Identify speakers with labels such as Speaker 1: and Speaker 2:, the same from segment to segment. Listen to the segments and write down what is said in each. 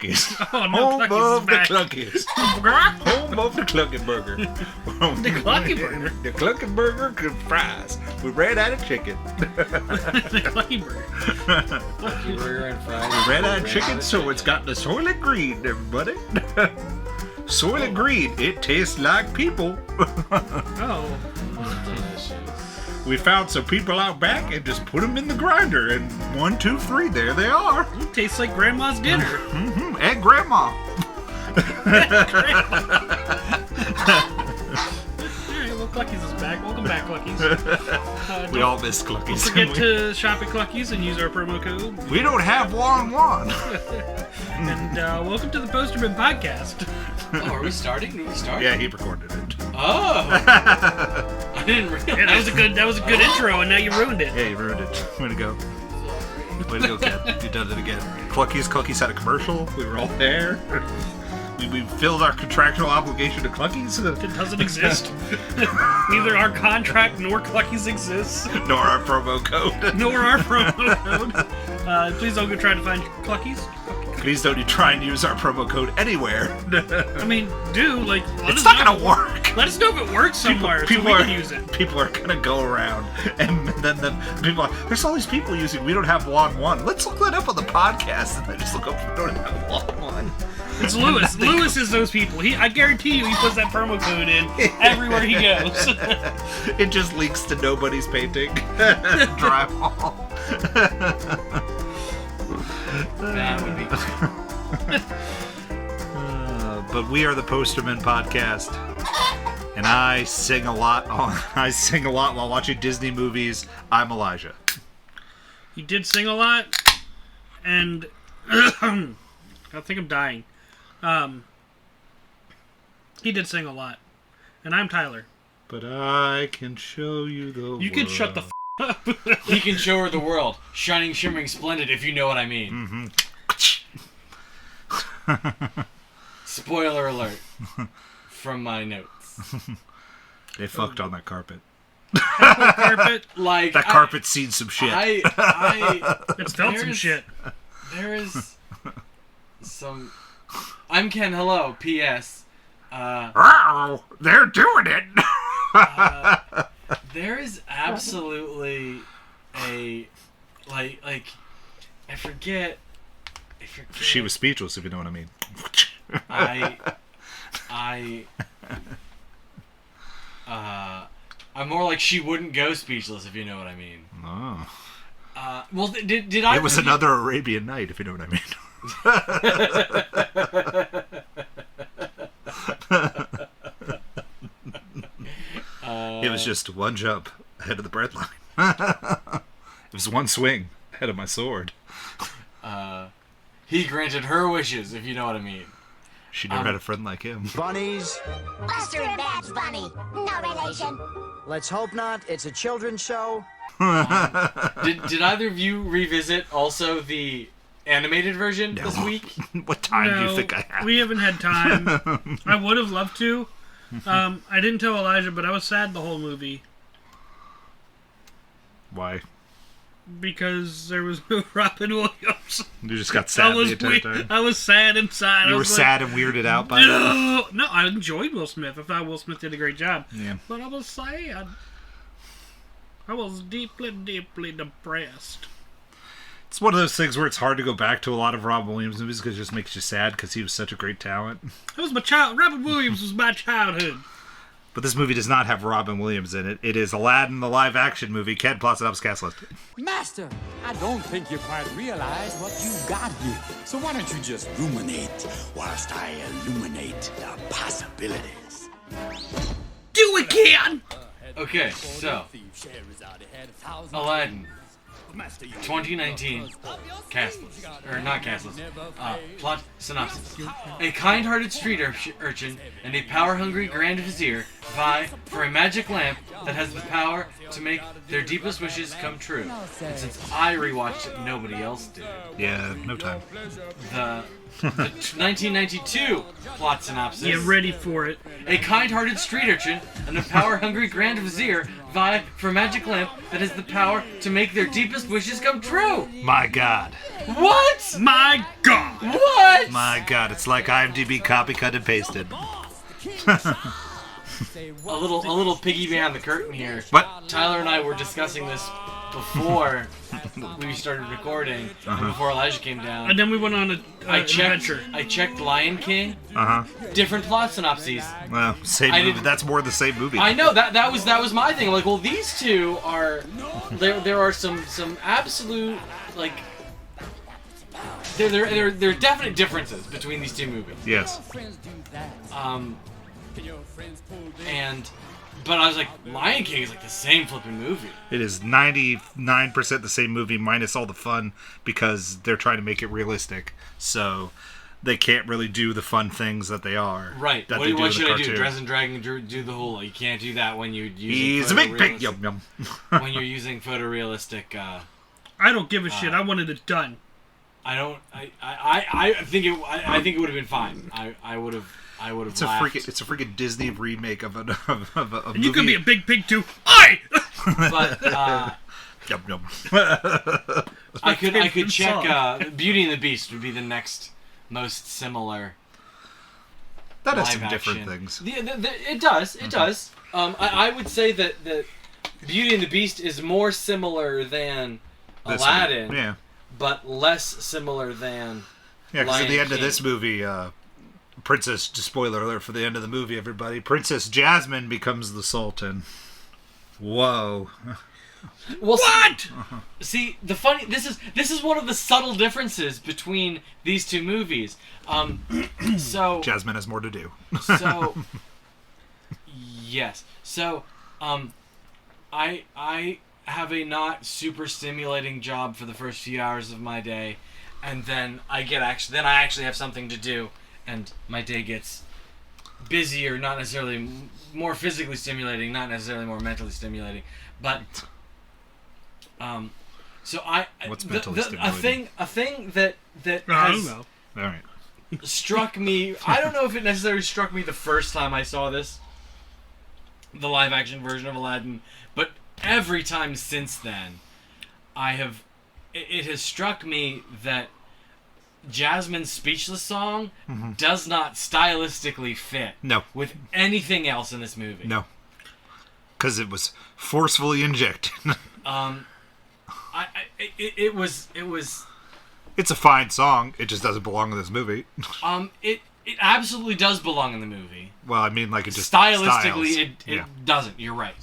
Speaker 1: Cluckies.
Speaker 2: Oh, no,
Speaker 1: Home
Speaker 2: Cluckies
Speaker 1: of the Cluckies. Home of the Cluckie Burger.
Speaker 2: The Cluckie Burger?
Speaker 1: The Cluckie Burger with fries. We ran out of chicken.
Speaker 2: The Cluckie Burger.
Speaker 3: Cluckie Burger and fries.
Speaker 1: We ran out of chicken, so it's got the soylent green, everybody. Soylent green, it tastes like people.
Speaker 2: Oh.
Speaker 3: Delicious.
Speaker 1: We found some people out back and just put them in the grinder, and 1, 2, 3, there they are.
Speaker 2: It tastes like Grandma's dinner.
Speaker 1: Mm-hmm. And Grandma.
Speaker 2: Alright, well, Cluckies is back. Welcome back, Cluckies.
Speaker 1: We all miss Cluckies.
Speaker 2: Don't forget to shop at Cluckies and use our promo code.
Speaker 1: We don't have one.
Speaker 2: And welcome to the Posterman Podcast.
Speaker 3: Oh, are we starting? Did we start?
Speaker 1: Yeah, he recorded it.
Speaker 3: Oh! I didn't realize.
Speaker 2: Yeah, that was a good intro, and now you ruined it.
Speaker 1: Yeah, you ruined it. Way to go. Way to go, Ken. You done it again. Cluckies had a commercial. We were all there. We filled our contractual obligation to Cluckies.
Speaker 2: It doesn't exist. Neither our contract nor Cluckies exists.
Speaker 1: Nor our promo code.
Speaker 2: Nor our promo code. Please don't go try to find Cluckies.
Speaker 1: Please don't you try and use our promo code anywhere.
Speaker 2: I mean,
Speaker 1: It's not gonna work.
Speaker 2: Let us know if it works somewhere so we can use it.
Speaker 1: People are gonna go around, and then people are like, there's all these people using, we don't have one. Let's look that up on the podcast, and then just look up, we don't have one.
Speaker 2: It's Lewis. Lewis is those people. I guarantee you he puts that promo code in everywhere he goes.
Speaker 1: It just leaks to nobody's painting. Drywall.
Speaker 3: That would be great.
Speaker 1: But we are the Posterman Podcast, and I sing a lot while watching Disney movies. I'm Elijah.
Speaker 2: He did sing a lot, and I think I'm dying. He did sing a lot, and I'm Tyler.
Speaker 1: But I can show you the world.
Speaker 2: You can shut the up.
Speaker 3: He can show her the world, shining, shimmering, splendid, if you know what I mean.
Speaker 1: Mm-hmm.
Speaker 3: Spoiler alert from my notes.
Speaker 1: They fucked on that carpet.
Speaker 2: Carpet.
Speaker 3: Like
Speaker 1: That carpet's seen some shit.
Speaker 2: It's felt some shit.
Speaker 3: There is some. I'm Ken. Hello. P.S.
Speaker 1: They're doing it.
Speaker 3: There is absolutely a like I forget.
Speaker 1: She was speechless, if you know what I mean.
Speaker 3: I'm more like she wouldn't go speechless, if you know what I mean.
Speaker 1: Oh.
Speaker 3: Well, did I?
Speaker 1: It was another Arabian Night, if you know what I mean. It was just one jump ahead of the bread line. It was one swing ahead of my sword.
Speaker 3: He granted her wishes, if you know what I mean.
Speaker 1: She never had a friend like him.
Speaker 4: Bunnies?
Speaker 5: Buster and Babs Bunny. No relation.
Speaker 4: Let's hope not. It's a children's show.
Speaker 3: Did either of you revisit also the animated version this week?
Speaker 1: What time do you think I have?
Speaker 2: We haven't had time. I would have loved to. I didn't tell Elijah, but I was sad the whole movie.
Speaker 1: Why?
Speaker 2: Because there was no Robin Williams.
Speaker 1: You just got sad the entire time?
Speaker 2: I was sad inside.
Speaker 1: You were sad and weirded out by that?
Speaker 2: No, I enjoyed Will Smith. I thought Will Smith did a great job.
Speaker 1: Yeah.
Speaker 2: But I was sad. I was deeply, deeply depressed.
Speaker 1: It's one of those things where it's hard to go back to a lot of Robin Williams movies because it just makes you sad because he was such a great talent.
Speaker 2: That was my child. Robin Williams was my childhood.
Speaker 1: But this movie does not have Robin Williams in it. It is Aladdin, the live-action movie. Ken, plots it up as cast list.
Speaker 6: Master, I don't think you quite realize what you've got here. So why don't you just ruminate whilst I illuminate the possibilities?
Speaker 2: Do it, Ken!
Speaker 3: Okay, so Aladdin, 2019 cast list, or not cast list, plot synopsis. A kind-hearted street urchin and a power-hungry grand vizier vie for a magic lamp that has the power to make their deepest wishes come true. And since I rewatched it, nobody else did.
Speaker 1: Yeah, no time.
Speaker 3: The 1992 plot synopsis.
Speaker 2: Get ready for it.
Speaker 3: A kind-hearted street urchin and a power-hungry grand vizier vie for a magic lamp that has the power to make their deepest wishes come true.
Speaker 1: My God.
Speaker 3: What?
Speaker 2: My God!
Speaker 3: What?
Speaker 1: my god, it's like IMDb copy cut and pasted.
Speaker 3: A little piggy behind the curtain here.
Speaker 1: What?
Speaker 3: Tyler and I were discussing this before we started recording, and before Elijah came down.
Speaker 2: And then we went on an adventure.
Speaker 3: I checked Lion King.
Speaker 1: Uh-huh.
Speaker 3: Different plot synopses.
Speaker 1: Well, same movie. That's more the same movie.
Speaker 3: I know that was my thing. I'm like, well, these two are there are some absolute like there are definite differences between these two movies.
Speaker 1: Yes.
Speaker 3: But I was like, Lion King is like the same flipping movie.
Speaker 1: It is 99% the same movie minus all the fun because they're trying to make it realistic. So they can't really do the fun things that they are.
Speaker 3: Right.
Speaker 1: That
Speaker 3: What should I do?
Speaker 1: cartoon.
Speaker 3: Dress and Dragon do the whole. You can't do that when you're using.
Speaker 1: He's a big pig. Yum yum.
Speaker 3: When you're using photorealistic.
Speaker 2: I don't give a shit. I wanted it done.
Speaker 3: I don't. I think it. I think it would have been fine. I would have.
Speaker 1: It's a freaking Disney remake of a
Speaker 2: And
Speaker 1: movie.
Speaker 2: you could be a big pig too. Aye!
Speaker 3: But
Speaker 1: Yum yum.
Speaker 3: I could check. Beauty and the Beast would be the next most similar.
Speaker 1: That has
Speaker 3: live
Speaker 1: some different
Speaker 3: action.
Speaker 1: things.
Speaker 3: It does. It does. I would say that Beauty and the Beast is more similar than
Speaker 1: This
Speaker 3: Aladdin,
Speaker 1: one. Yeah.
Speaker 3: but less similar than.
Speaker 1: Yeah, because at
Speaker 3: Lion
Speaker 1: the end of
Speaker 3: King.
Speaker 1: this movie, Princess, spoiler alert for the end of the movie, everybody, Princess Jasmine becomes the Sultan. Whoa.
Speaker 3: Well, what? See, the funny this is one of the subtle differences between these two movies. So
Speaker 1: Jasmine has more to do.
Speaker 3: so yes. So I have a not super stimulating job for the first few hours of my day, and then I actually have something to do, and my day gets busier, not necessarily more physically stimulating, not necessarily more mentally stimulating, but so
Speaker 1: What's mentally stimulating?
Speaker 3: a thing that
Speaker 2: I don't
Speaker 3: has
Speaker 2: know.
Speaker 1: All right.
Speaker 3: struck me. I don't know if it necessarily struck me the first time I saw this, the live action version of Aladdin, but every time since then, it has struck me that Jasmine's Speechless song does not stylistically fit
Speaker 1: No.
Speaker 3: with anything else in this movie.
Speaker 1: No. Because it was forcefully injected.
Speaker 3: It was
Speaker 1: It's a fine song. It just doesn't belong in this movie.
Speaker 3: it absolutely does belong in the movie.
Speaker 1: Well, I mean, like, it just
Speaker 3: Stylistically,
Speaker 1: styles.
Speaker 3: it doesn't. You're right.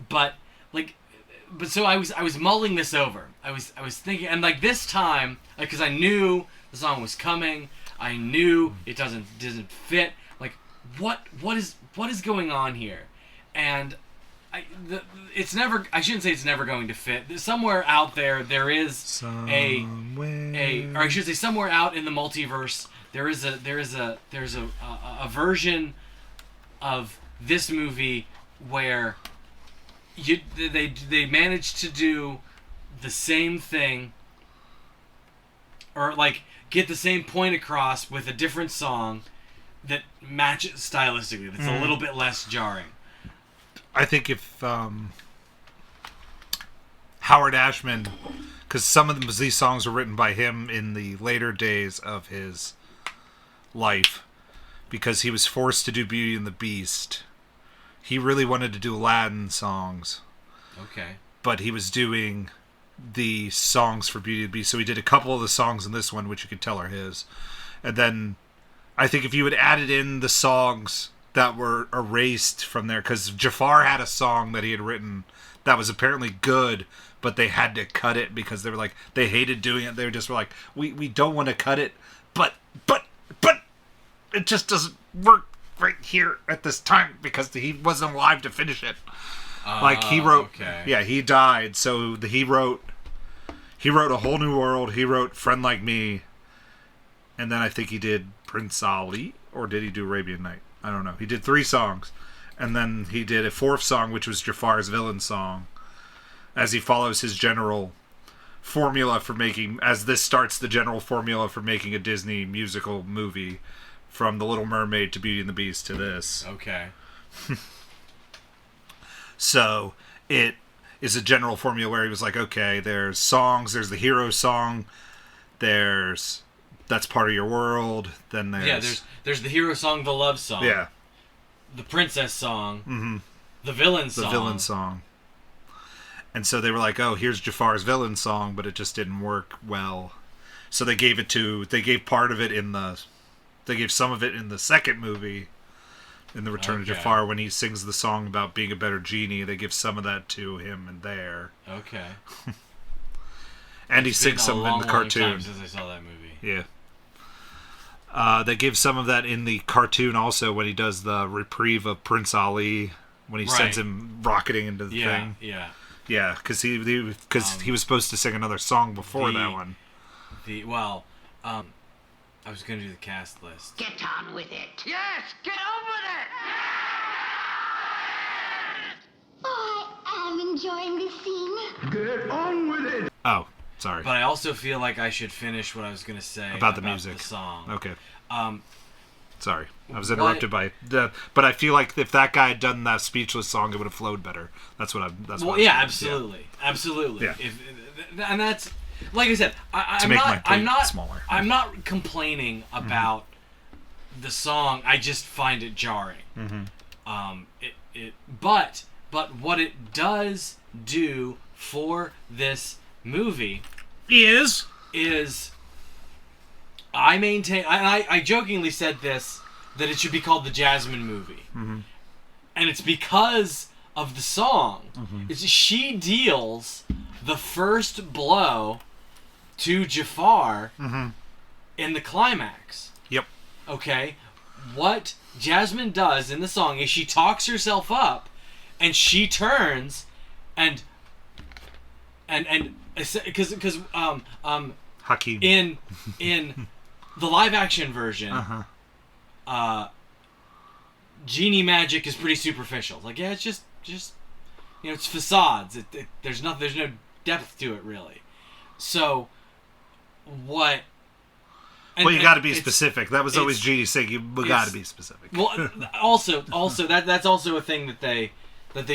Speaker 3: But so I was mulling this over. I was thinking, and like this time, because I knew the song was coming. I knew it doesn't fit. Like, what is going on here? And I shouldn't say it's never going to fit. Somewhere out there is or I should say somewhere out in the multiverse there is a version of this movie where they managed to do the same thing, or like get the same point across with a different song that matches stylistically. That's a little bit less jarring.
Speaker 1: I think if Howard Ashman, because some of these songs were written by him in the later days of his life, because he was forced to do Beauty and the Beast. He really wanted to do Aladdin songs.
Speaker 3: Okay.
Speaker 1: But he was doing the songs for Beauty and the Beast, so he did a couple of the songs in this one, which you could tell are his. And then I think if you had added in the songs that were erased from there, because Jafar had a song that he had written that was apparently good, but they had to cut it because they were like, they hated doing it. They were just like, we don't want to cut it, but it just doesn't work right here at this time because he wasn't alive to finish it. Like he wrote,
Speaker 3: okay.
Speaker 1: Yeah, he died, so he wrote A Whole New World. He wrote Friend Like Me, and then I think he did Prince Ali, or did he do Arabian Night? I don't know. He did 3 songs, and then he did a 4th song, which was Jafar's villain song, as he follows his general formula for making, as this starts the general formula for making a Disney musical movie, from The Little Mermaid to Beauty and the Beast to this.
Speaker 3: Okay.
Speaker 1: So it is a general formula where he was like, okay, there's songs, there's the hero song, There's That's Part of Your World. Then
Speaker 3: there's the hero song, the love song.
Speaker 1: Yeah.
Speaker 3: The princess song.
Speaker 1: Mm-hmm.
Speaker 3: The villain song.
Speaker 1: The villain song. And so they were like, oh, here's Jafar's villain song, but it just didn't work well. So they gave part of it they gave some of it in the second movie, in The Return of Jafar, when he sings the song about being a better genie. They give some of that to him in there.
Speaker 3: Okay.
Speaker 1: And he sings some in the cartoon.
Speaker 3: Long time since I saw that movie.
Speaker 1: Yeah. They give some of that in the cartoon also when he does the reprieve of Prince Ali, when he sends him rocketing into the thing.
Speaker 3: Yeah.
Speaker 1: Yeah, because he was supposed to sing another song before that one.
Speaker 3: I was going to do the cast list.
Speaker 5: Get on with it.
Speaker 7: Yes, get on with it!
Speaker 5: Oh, I am enjoying this scene.
Speaker 7: Get on with it!
Speaker 1: Oh, sorry.
Speaker 3: But I also feel like I should finish what I was going to say
Speaker 1: about the music.
Speaker 3: The song.
Speaker 1: Okay. Sorry, I was interrupted by but I feel like if that guy had done that speechless song, it would have flowed better. That's what I'm. That's what.
Speaker 3: Yeah,
Speaker 1: I'm
Speaker 3: absolutely, absolutely.
Speaker 1: Yeah.
Speaker 3: And that's like I said. I'm not complaining about the song. I just find it jarring.
Speaker 1: Mm-hmm.
Speaker 3: But what it does do for this movie
Speaker 2: is
Speaker 3: I maintain, I jokingly said this, that it should be called the Jasmine movie.
Speaker 1: Mm-hmm.
Speaker 3: And it's because of the song.
Speaker 1: Mm-hmm.
Speaker 3: She deals the first blow to Jafar in the climax.
Speaker 1: Yep.
Speaker 3: Okay? What Jasmine does in the song is she talks herself up, and she turns and because
Speaker 1: Hakeem
Speaker 3: in the live action version, genie magic is pretty superficial. Like, yeah, it's just it's facades. There's no depth to it really. So what?
Speaker 1: You got to be specific. That was always Genie saying you got to be specific.
Speaker 3: Well, also that's also a thing that they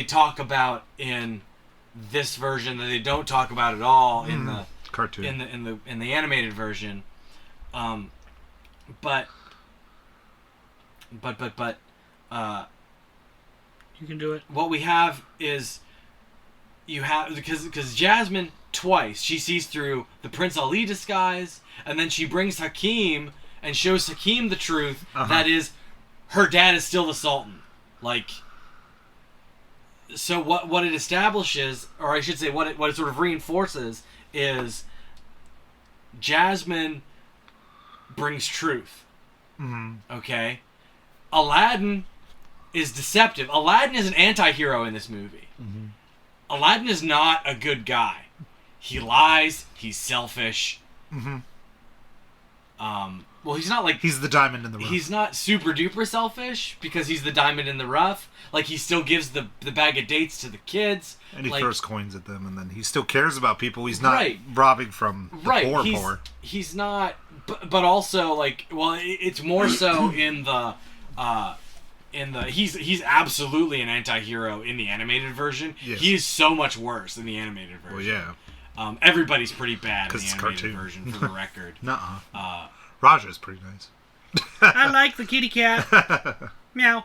Speaker 3: talk about in this version that they don't talk about at all in the
Speaker 1: cartoon,
Speaker 3: in the animated version. But
Speaker 2: you can do it.
Speaker 3: What we have is because Jasmine twice she sees through the Prince Ali disguise, and then she brings Hakeem and shows Hakeem the truth that is her dad is still the Sultan. Like, so what it establishes, or I should say what it sort of reinforces, is Jasmine brings truth. Okay? Aladdin is deceptive. Aladdin is an anti-hero in this movie. Aladdin is not a good guy. He lies. He's selfish. Well, he's not like...
Speaker 1: He's the diamond in the rough.
Speaker 3: He's not super duper selfish because he's the diamond in the rough. Like, he still gives the bag of dates to the kids.
Speaker 1: And he throws coins at them, and then he still cares about people. He's not robbing from the poor.
Speaker 3: He's not... But also, like... Well, it's more so in the... He's absolutely an anti-hero in the animated version.
Speaker 1: Yes.
Speaker 3: He is so much worse in the animated version.
Speaker 1: Well, yeah.
Speaker 3: Everybody's pretty bad in the animated
Speaker 1: cartoon.
Speaker 3: version, for the record.
Speaker 1: Nuh-uh. Raja's pretty nice.
Speaker 2: I like the kitty cat. Meow.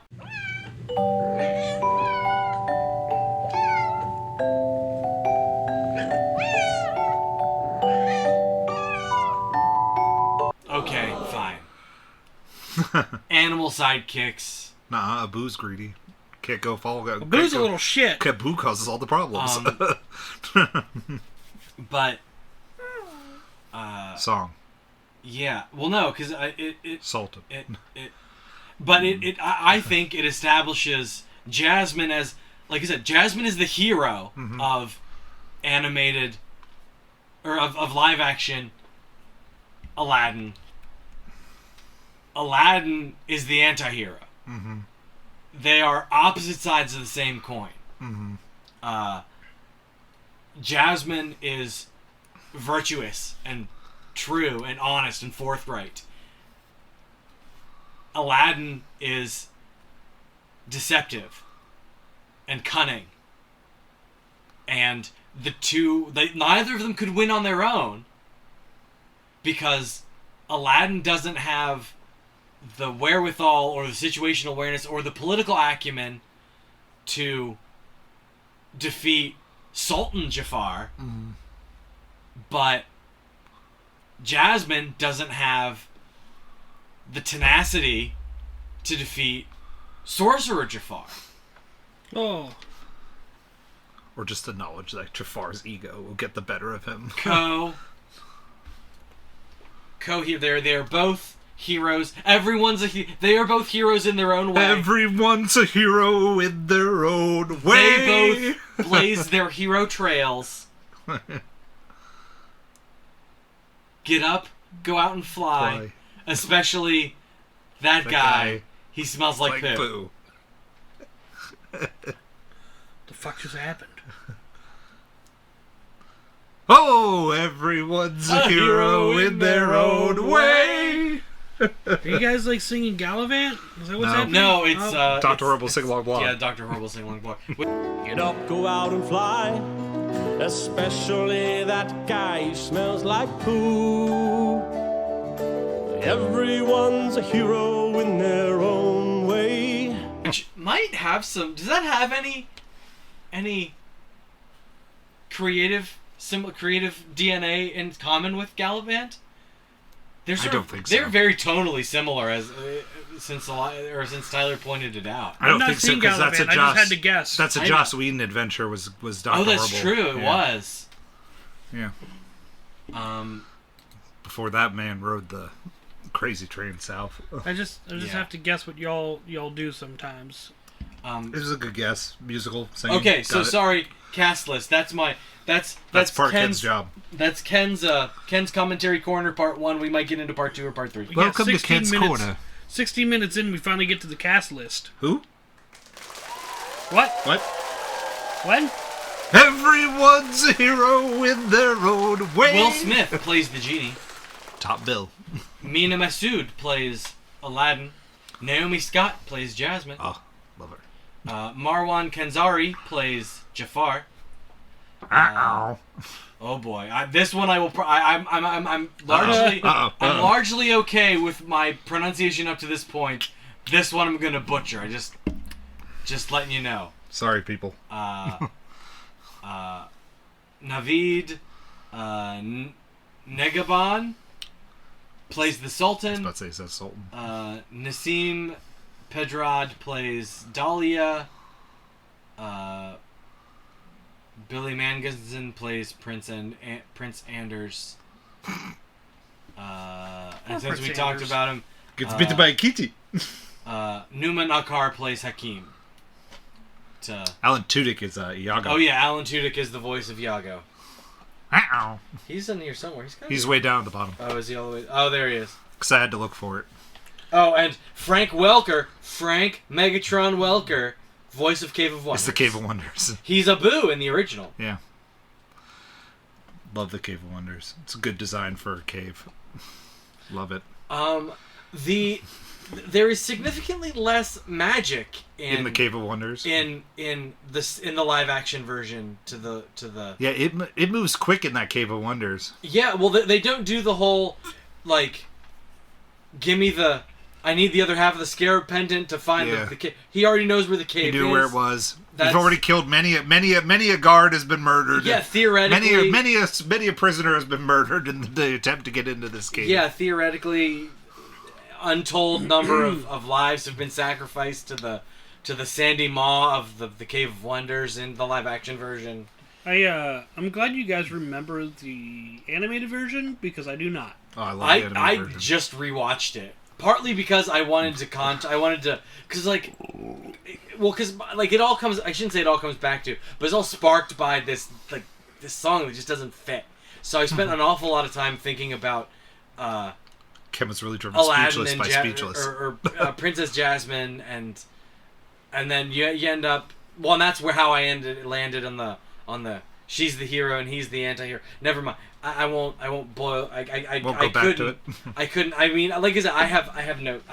Speaker 3: Okay, fine. Animal sidekicks.
Speaker 1: Nuh-uh, Abu's greedy. Can't go follow...
Speaker 2: Abu's a little shit.
Speaker 1: Abu causes all the problems.
Speaker 3: But...
Speaker 1: Song.
Speaker 3: Yeah. Well, no, because
Speaker 1: Salted.
Speaker 3: I think it establishes Jasmine as... Like I said, Jasmine is the hero of animated... Or of live-action Aladdin. Aladdin is the anti-hero. They are opposite sides of the same coin. Jasmine is virtuous and true and honest and forthright. Aladdin is deceptive and cunning. And the two, neither of them could win on their own. because Aladdin doesn't have the wherewithal or the situational awareness or the political acumen to defeat Sultan Jafar, but Jasmine doesn't have the tenacity to defeat Sorcerer Jafar.
Speaker 2: Oh.
Speaker 1: Or just the knowledge that Jafar's ego will get the better of him.
Speaker 3: They're both heroes. They are both heroes in their own way.
Speaker 1: Everyone's a hero in their own way.
Speaker 3: They both blaze their hero trails. Get up, go out and fly. Especially that guy. He smells like poo.
Speaker 2: The fuck just happened?
Speaker 1: Oh, everyone's a hero in their own way.
Speaker 2: Are you guys like singing Gallivant? Is that what's happening?
Speaker 3: No, it's
Speaker 1: Dr. Horrible Sing Along Blog.
Speaker 3: Yeah, Dr. Horrible Sing Along Blog.
Speaker 8: Get up, go out and fly. Especially that guy who smells like poo. Everyone's a hero in their own way.
Speaker 3: Which might have some. Does that have any creative DNA in common with Gallivant?
Speaker 1: I don't think so.
Speaker 3: They're very tonally similar, as since Tyler pointed it out.
Speaker 1: I don't
Speaker 2: I've not
Speaker 1: think so,
Speaker 2: seen
Speaker 1: because that's a
Speaker 2: Gallivant. I
Speaker 1: Joss.
Speaker 2: just had to guess.
Speaker 1: That's a Joss Whedon adventure. Was Dr. Horrible?
Speaker 3: Oh, that's true. It was.
Speaker 1: Yeah.
Speaker 3: Um.
Speaker 1: Before that man rode the crazy train south.
Speaker 2: I just have to guess what y'all do sometimes.
Speaker 1: It was a good guess. Musical. Singing.
Speaker 3: Okay, so sorry, cast list. That's
Speaker 1: part Ken's job.
Speaker 3: That's Ken's commentary corner part 1. We might get into part 2 or part 3.
Speaker 2: We got
Speaker 1: Welcome to
Speaker 2: 16
Speaker 1: Ken's
Speaker 2: minutes,
Speaker 1: Corner.
Speaker 2: 16 minutes in, we finally get to the cast list.
Speaker 1: Who?
Speaker 2: What? When?
Speaker 1: Everyone's a hero in their own way.
Speaker 3: Will Smith plays the genie.
Speaker 1: Top bill.
Speaker 3: Mina Massoud plays Aladdin. Naomi Scott plays Jasmine.
Speaker 1: Oh, love her.
Speaker 3: Marwan Kenzari plays Jafar. Oh boy, this one I will. I'm largely I'm largely okay with my pronunciation up to this point. This one I'm gonna butcher. I just letting you know.
Speaker 1: Sorry, people.
Speaker 3: Naveed Negaban plays the Sultan.
Speaker 1: I was about to say, is that Sultan?
Speaker 3: Nassim Pedrad plays Dahlia. Billy Manganson plays Prince Anders. And since we talked about him,
Speaker 1: Gets bitten by a kitty.
Speaker 3: Numan Akar plays Hakim.
Speaker 1: Alan Tudyk is Iago.
Speaker 3: Oh yeah, Alan Tudyk is the voice of Iago. He's in here somewhere.
Speaker 1: He's way down at the bottom.
Speaker 3: Oh, is he all the way? Oh, there he is.
Speaker 1: Because I had to look for it.
Speaker 3: Oh, and Frank Megatron Welker, voice of Cave of Wonders.
Speaker 1: It's the Cave of Wonders.
Speaker 3: He's Abu in the original.
Speaker 1: Yeah. Love the Cave of Wonders. It's a good design for a cave. Love it.
Speaker 3: There is significantly less magic in
Speaker 1: the Cave of Wonders.
Speaker 3: in the live action version to the.
Speaker 1: Yeah, it moves quick in that Cave of Wonders.
Speaker 3: Yeah, well, they don't do the whole like, give me the. I need the other half of the scarab pendant to find the cave. He already knows where the cave is.
Speaker 1: He knew where it was. You've already killed many a guard has been murdered.
Speaker 3: Yeah, theoretically.
Speaker 1: Many a prisoner has been murdered in the attempt to get into this cave.
Speaker 3: Yeah, theoretically, untold number of lives have been sacrificed to the sandy maw of the Cave of Wonders in the live action version.
Speaker 2: I'm glad you guys remember the animated version because I do not.
Speaker 1: Oh, I love the animated version.
Speaker 3: I just rewatched it. Partly because I wanted to, because it all comes, I shouldn't say it all comes back to, but it's all sparked by this song that just doesn't fit. So I spent an awful lot of time thinking about,
Speaker 1: Kim was really driven
Speaker 3: Aladdin
Speaker 1: speechless
Speaker 3: and
Speaker 1: by Speechless.
Speaker 3: or Princess Jasmine, and then you end up, well, and that's how I landed on the, she's the hero and he's the anti-hero. Never mind. I won't boil. I
Speaker 1: won't go back to it.
Speaker 3: I couldn't. I mean, like I said, I have notes.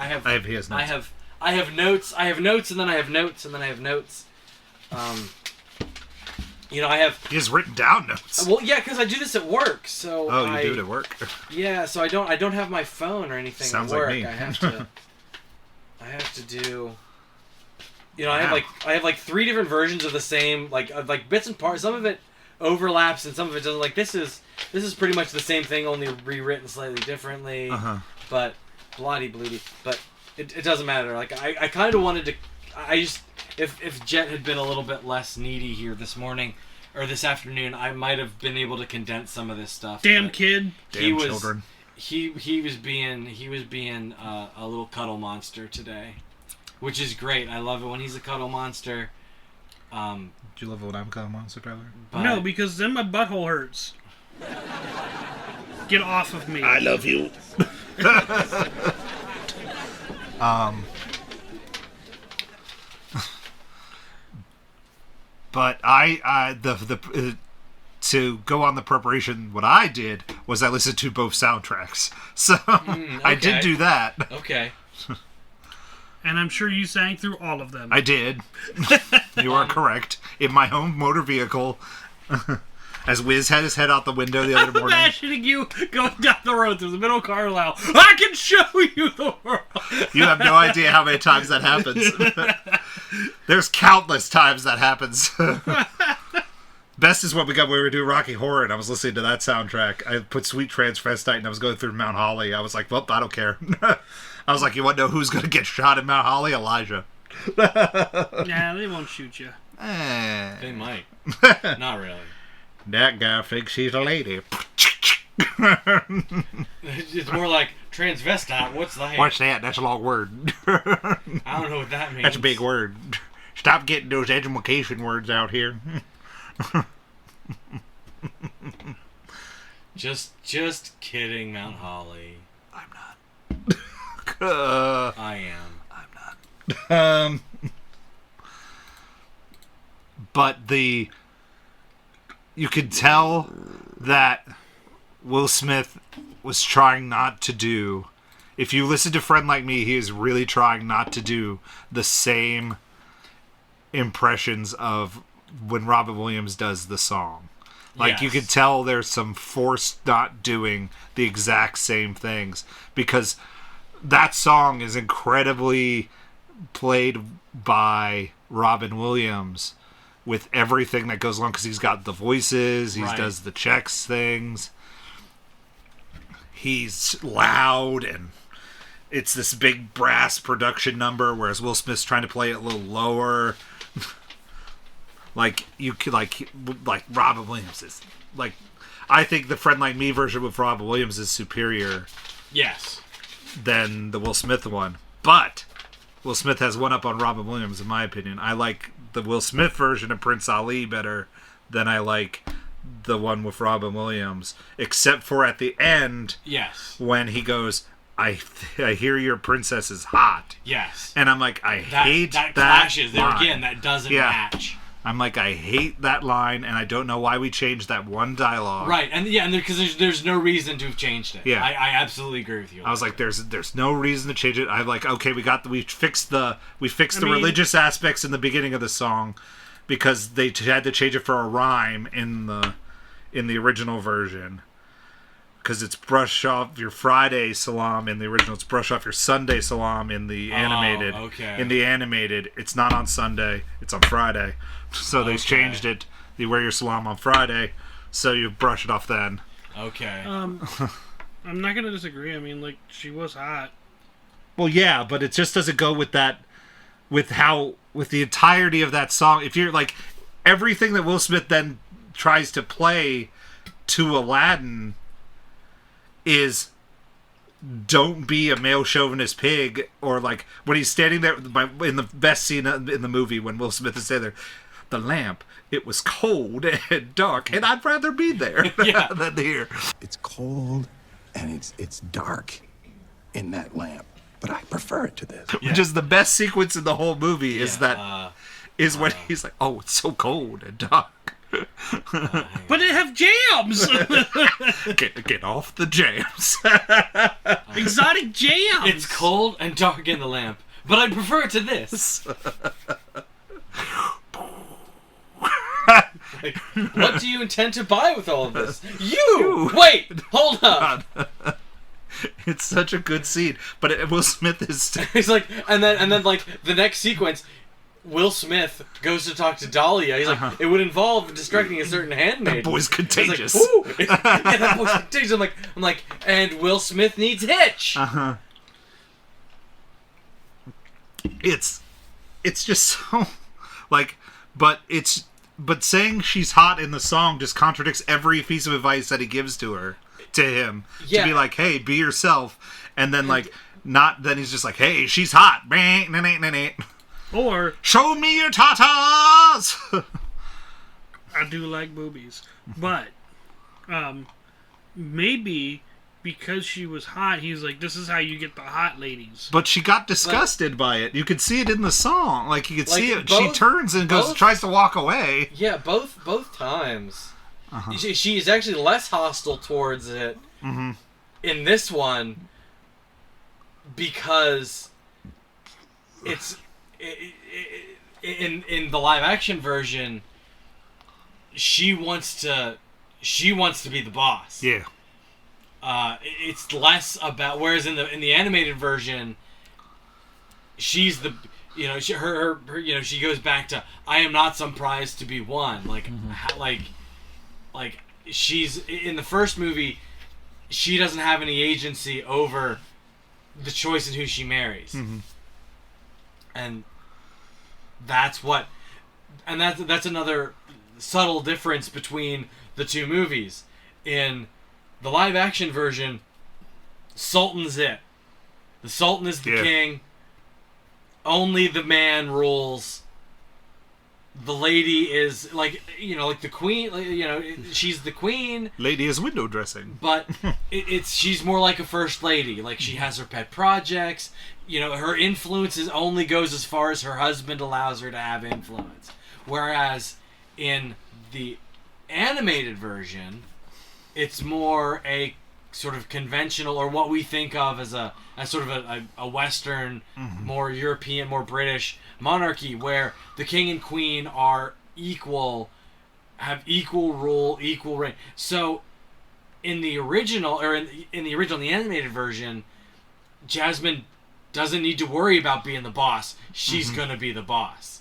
Speaker 1: He has notes.
Speaker 3: I have notes. I have notes, and then I have notes, and then I have notes. I have.
Speaker 1: He has written down notes.
Speaker 3: Well, yeah, because I do this at work. So
Speaker 1: you do it at work.
Speaker 3: Yeah, so I don't have my phone or anything
Speaker 1: Sounds
Speaker 3: at work.
Speaker 1: like me.
Speaker 3: I have to do. I have like 3 different versions of the same like bits and parts. Some of it overlaps and some of it doesn't. Like this is pretty much the same thing, only rewritten slightly differently. But bloody bloody. But it doesn't matter. Like I kind of wanted to. If Jet had been a little bit less needy here this morning or this afternoon, I might have been able to condense some of this stuff.
Speaker 2: Damn kid.
Speaker 1: Damn children.
Speaker 3: He was being a little cuddle monster today, which is great. I love it when he's a cuddle monster.
Speaker 1: Do you love it when I'm a cuddle monster, Tyler?
Speaker 2: No, because then my butthole hurts. Get off of me.
Speaker 1: I love you. But to go on the preparation, what I did was I listened to both soundtracks. So
Speaker 3: okay.
Speaker 1: I did do that.
Speaker 3: Okay.
Speaker 2: And I'm sure you sang through all of them.
Speaker 1: I did. You are correct. In my home motor vehicle, as Wiz had his head out the window the other morning.
Speaker 2: Imagining you going down the road through the middle of Carlisle. I can show you the world.
Speaker 1: You have no idea how many times that happens. There's countless times that happens. Best is what we got when we were doing Rocky Horror, and I was listening to that soundtrack. I put Sweet Transvestite, and I was going through Mount Holly. I was like, well, I don't care. I was like, you want to know who's going to get shot in Mount Holly? Elijah.
Speaker 2: Nah, they won't shoot you.
Speaker 3: They might. Not really.
Speaker 1: That guy thinks she's a lady.
Speaker 3: It's more like transvestite. What's that?
Speaker 1: What's that? That's a long word.
Speaker 3: I don't know what that means.
Speaker 1: That's a big word. Stop getting those education words out here.
Speaker 3: Just kidding, Mount Holly.
Speaker 1: I'm not.
Speaker 3: I am.
Speaker 1: I'm not. But you could tell that Will Smith was trying not to do. If you listen to Friend Like Me, he is really trying not to do the same impressions of when Robin Williams does the song. Like, you could tell there's some forced not doing the exact same things, because that song is incredibly played by Robin Williams with everything that goes along, because he's got the voices, he does the checks things, he's loud, and it's this big brass production number, whereas Will Smith's trying to play it a little lower. Like you could like Robin Williams is like, I think the Friend Like Me version with Robin Williams is superior.
Speaker 3: Yes.
Speaker 1: Than the Will Smith one, but Will Smith has one up on Robin Williams in my opinion. I like the Will Smith version of Prince Ali better than I like the one with Robin Williams, except for at the end.
Speaker 3: Yes.
Speaker 1: When he goes, I hear your princess is hot.
Speaker 3: Yes.
Speaker 1: And I'm like, I hate that
Speaker 3: clashes
Speaker 1: line.
Speaker 3: there again. That doesn't match.
Speaker 1: I'm like, I hate that line, and I don't know why we changed that one dialogue.
Speaker 3: Right, and because there's no reason to have changed it.
Speaker 1: Yeah,
Speaker 3: I absolutely agree with you.
Speaker 1: I was like, there's no reason to change it. I'm like, okay, we fixed the religious aspects in the beginning of the song, because they had to change it for a rhyme in the original version. Because it's brush off your Friday salam in the original. It's brush off your Sunday salam in the animated.
Speaker 3: Oh, okay.
Speaker 1: In the animated, it's not on Sunday. It's on Friday. So they changed it. You wear your salam on Friday, so you brush it off then.
Speaker 3: Okay.
Speaker 2: I'm not gonna disagree. I mean, like, she was hot.
Speaker 1: Well, yeah, but it just doesn't go with that. With the entirety of that song. If you're like, everything that Will Smith then tries to play to Aladdin is, don't be a male chauvinist pig, or like when he's standing there in the best scene in the movie when Will Smith is standing there, the lamp, it was cold and dark, and I'd rather be there than here.
Speaker 9: It's cold and it's dark in that lamp, but I prefer it to this.
Speaker 1: Which is the best sequence in the whole movie. Is when he's like, oh, it's so cold and dark.
Speaker 2: But it have jams.
Speaker 1: Get off the jams.
Speaker 2: Exotic jams.
Speaker 3: It's cold and dark in the lamp, but I prefer it to this. Like, what do you intend to buy with all of this? You! Wait! Hold up!
Speaker 1: It's such a good scene, but Will Smith is.
Speaker 3: He's like, and then like the next sequence, Will Smith goes to talk to Dahlia. He's like, it would involve distracting a certain handmaid.
Speaker 1: That boy's contagious.
Speaker 3: Like, ooh! Yeah, that boy's contagious. I'm like, and Will Smith needs Hitch.
Speaker 1: It's just so like, but saying she's hot in the song just contradicts every piece of advice that he gives to him to be like, hey, be yourself, and then like not then he's just like, hey, she's hot,
Speaker 2: Or
Speaker 1: show me your tatas.
Speaker 2: I do like boobies, but maybe because she was hot, he's like, this is how you get the hot ladies.
Speaker 1: But she got disgusted by it. You could see it in the song. Like, you could see it.
Speaker 3: Both,
Speaker 1: she turns and tries to walk away.
Speaker 3: Yeah, both times. She's actually less hostile towards it in this one because it's in the live action version. She wants to be the boss.
Speaker 1: Yeah.
Speaker 3: It's less about, whereas in the animated version, she's the, she goes back to, I am not some prize to be won. Like, like she's in the first movie, she doesn't have any agency over the choice in who she marries, and that's another subtle difference between the two movies. In the live action version, Sultan's it. The Sultan is the king. Only the man rules. The lady is like the queen. She's the queen.
Speaker 1: Lady is window dressing.
Speaker 3: But she's more like a first lady. Like, she has her pet projects. Her influence only goes as far as her husband allows her to have influence. Whereas in the animated version, it's more a sort of conventional, or what we think of as a Western, more European, more British monarchy, where the king and queen are equal, have equal rule, equal reign. So in the original, or in the animated version, Jasmine doesn't need to worry about being the boss. She's gonna be the boss.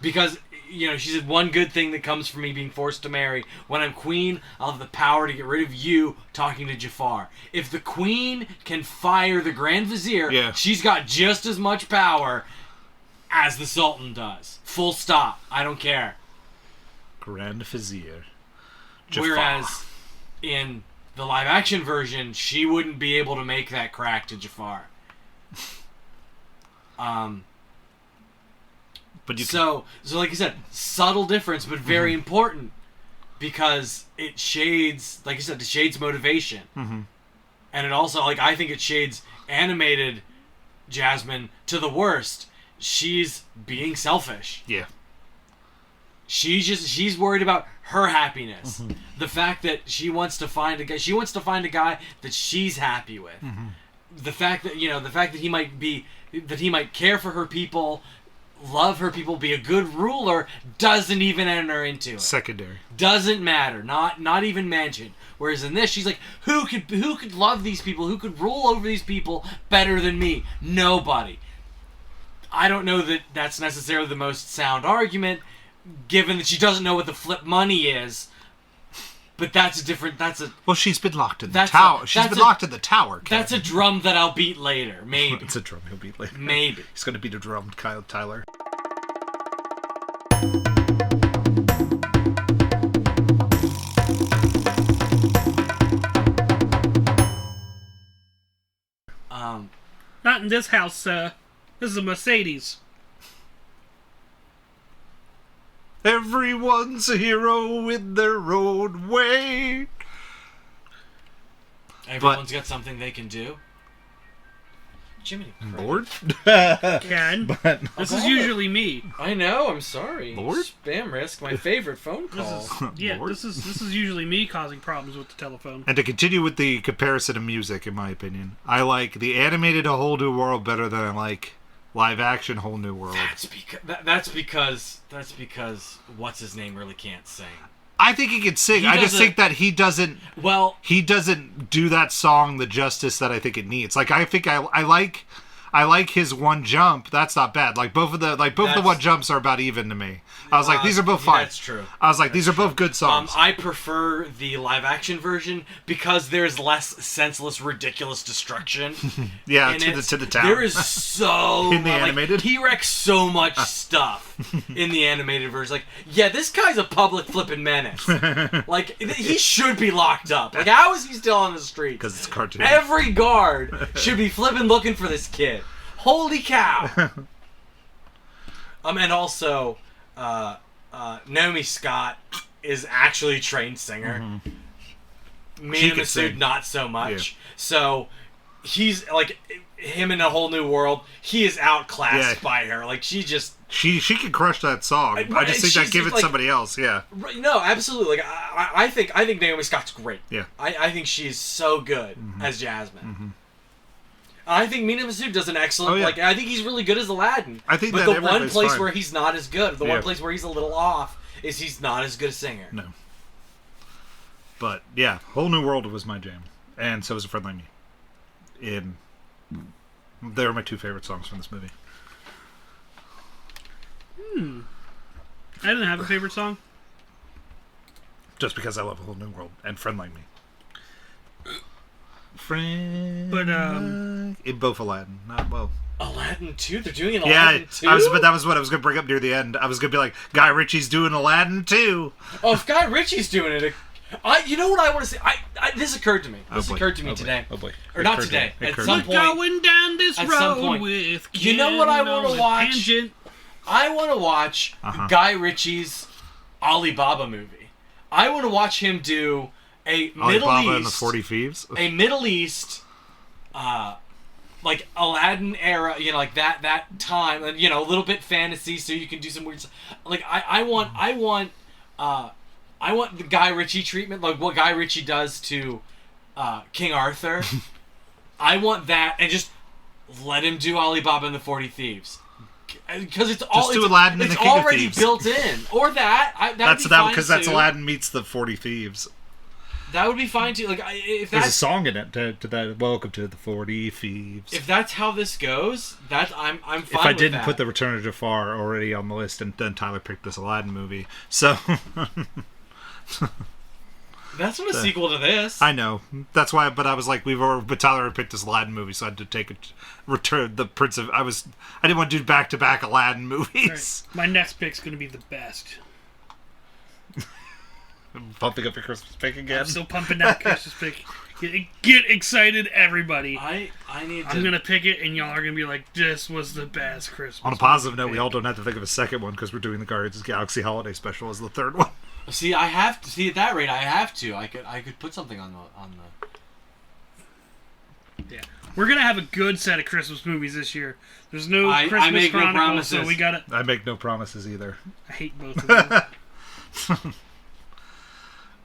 Speaker 3: Because she said, one good thing that comes from me being forced to marry, when I'm queen, I'll have the power to get rid of you talking to Jafar. If the queen can fire the Grand Vizier, she's got just as much power as the Sultan does. Full stop. I don't care.
Speaker 1: Grand Vizier. Jafar.
Speaker 3: Whereas in the live action version, she wouldn't be able to make that crack to Jafar.
Speaker 1: But
Speaker 3: so like you said, subtle difference, but very important, because it shades, like you said, it shades motivation, and it also, like, I think it shades animated Jasmine to the worst. She's being selfish.
Speaker 1: Yeah.
Speaker 3: She's worried about her happiness. The fact that she wants to find a guy that she's happy with. The fact that he might care for her people, love her people, be a good ruler, doesn't even enter into it.
Speaker 1: Secondary.
Speaker 3: Doesn't matter. Not even mentioned. Whereas in this, she's like, who could love these people? Who could rule over these people better than me? Nobody. I don't know that that's necessarily the most sound argument, given that she doesn't know what the flip money is. But
Speaker 1: well, she's been locked in the tower. She's been locked in the tower, Kevin.
Speaker 3: That's a drum that I'll beat later. Maybe.
Speaker 1: It's a drum he'll beat later.
Speaker 3: Maybe.
Speaker 1: He's going to beat a drum, Kyle Tyler.
Speaker 2: Not in this house, sir. This is a Mercedes.
Speaker 1: Everyone's a hero in their own way.
Speaker 3: Everyone's got something they can do. Jiminy Christ.
Speaker 1: Lord?
Speaker 2: Ken, this is usually me.
Speaker 3: I know, I'm sorry.
Speaker 1: Lord?
Speaker 3: Spam risk, my favorite phone call.
Speaker 2: This is usually me causing problems with the telephone.
Speaker 1: And to continue with the comparison of music, in my opinion, I like the animated A Whole New World better than I like Live action, Whole New World.
Speaker 3: That's because what's his name really can't sing.
Speaker 1: I think he can sing. I just think that he doesn't.
Speaker 3: Well,
Speaker 1: he doesn't do that song the justice that I think it needs. Like I think I like his one jump. That's not bad. Like both of the one jumps are about even to me. I was like, these are both fine.
Speaker 3: That's true.
Speaker 1: I was like, these are both good songs.
Speaker 3: I prefer the live action version because there's less senseless, ridiculous destruction.
Speaker 1: Yeah, to the town.
Speaker 3: There is so
Speaker 1: in the animated.
Speaker 3: He wrecks so much stuff in the animated version. Like, yeah, this guy's a public flipping menace. Like, he should be locked up. Like, how is he still on the street?
Speaker 1: Because it's a cartoon.
Speaker 3: Every guard should be flipping looking for this kid. Holy cow! And also, Naomi Scott is actually a trained singer.
Speaker 1: Mm-hmm.
Speaker 3: Mina Masood not so much. Yeah. So he's like him in A Whole New World. He is outclassed by her. Like she
Speaker 1: can crush that song. I just think that give it like, somebody else. Yeah.
Speaker 3: No, absolutely. Like I think Naomi Scott's great.
Speaker 1: Yeah.
Speaker 3: I think she's so good as Jasmine. Mm-hmm. I think Mina Masood does an excellent. Like I think he's really good as Aladdin.
Speaker 1: I think,
Speaker 3: but the one place where he's not as good, the one place where he's a little off, is he's not as good a singer.
Speaker 1: No. But yeah, Whole New World was my jam, and so was A Friend Like Me. They were my two favorite songs from this movie.
Speaker 2: I didn't have a favorite song.
Speaker 1: Just because I love A Whole New World and Friend Like Me. Friend,
Speaker 2: but
Speaker 1: in both Aladdin, not well.
Speaker 3: Aladdin 2? They're doing an Aladdin 2?
Speaker 1: But that was what I was going to bring up near the end. I was going to be like, Guy Ritchie's doing Aladdin 2.
Speaker 3: Oh, if Guy Ritchie's doing it, you know what I want to say? This occurred to me. This occurred to me today.
Speaker 1: Oh boy.
Speaker 3: Or not today. At some point.
Speaker 2: Going down this road with
Speaker 3: you know what I want to watch? Tangent. I want to watch Guy Ritchie's Alibaba movie. I want to watch him do a
Speaker 1: Alibaba and the 40 Thieves.
Speaker 3: A Middle East, like Aladdin era, like that time, and a little bit fantasy, so you can do some weird stuff. Like I want the Guy Ritchie treatment, like what Guy Ritchie does to King Arthur. I want that, and just let him do Alibaba and the 40 Thieves. Because it's already built in, or that's
Speaker 1: Aladdin meets the 40 Thieves.
Speaker 3: That would be fine too. Like if
Speaker 1: there's a song in it to that. Welcome to the 40 Thieves.
Speaker 3: If that's how this goes, I'm fine.
Speaker 1: If I didn't put the Return of Jafar already on the list, and then Tyler picked this Aladdin movie, so
Speaker 3: that's not a sequel to this.
Speaker 1: I know. That's why. But I was like, but Tyler had picked this Aladdin movie, so I had to take Return the Prince of. I didn't want to do back-to-back Aladdin movies.
Speaker 2: Right. My next pick's going to be the best.
Speaker 1: Pumping up your Christmas pick again.
Speaker 2: I'm still pumping that Christmas pick. Get excited, everybody!
Speaker 3: I'm
Speaker 2: gonna pick it, and y'all are gonna be like, "This was the best Christmas."
Speaker 1: On a positive note, we all don't have to think of a second one because we're doing the Guardians of the Galaxy Holiday Special as the third one.
Speaker 3: See, I have to see at that rate. I have to. I could put something on the.
Speaker 2: Yeah, we're gonna have a good set of Christmas movies this year. There's no Christmas Chronicles, so we gotta.
Speaker 1: I make no promises either.
Speaker 2: I hate both of them.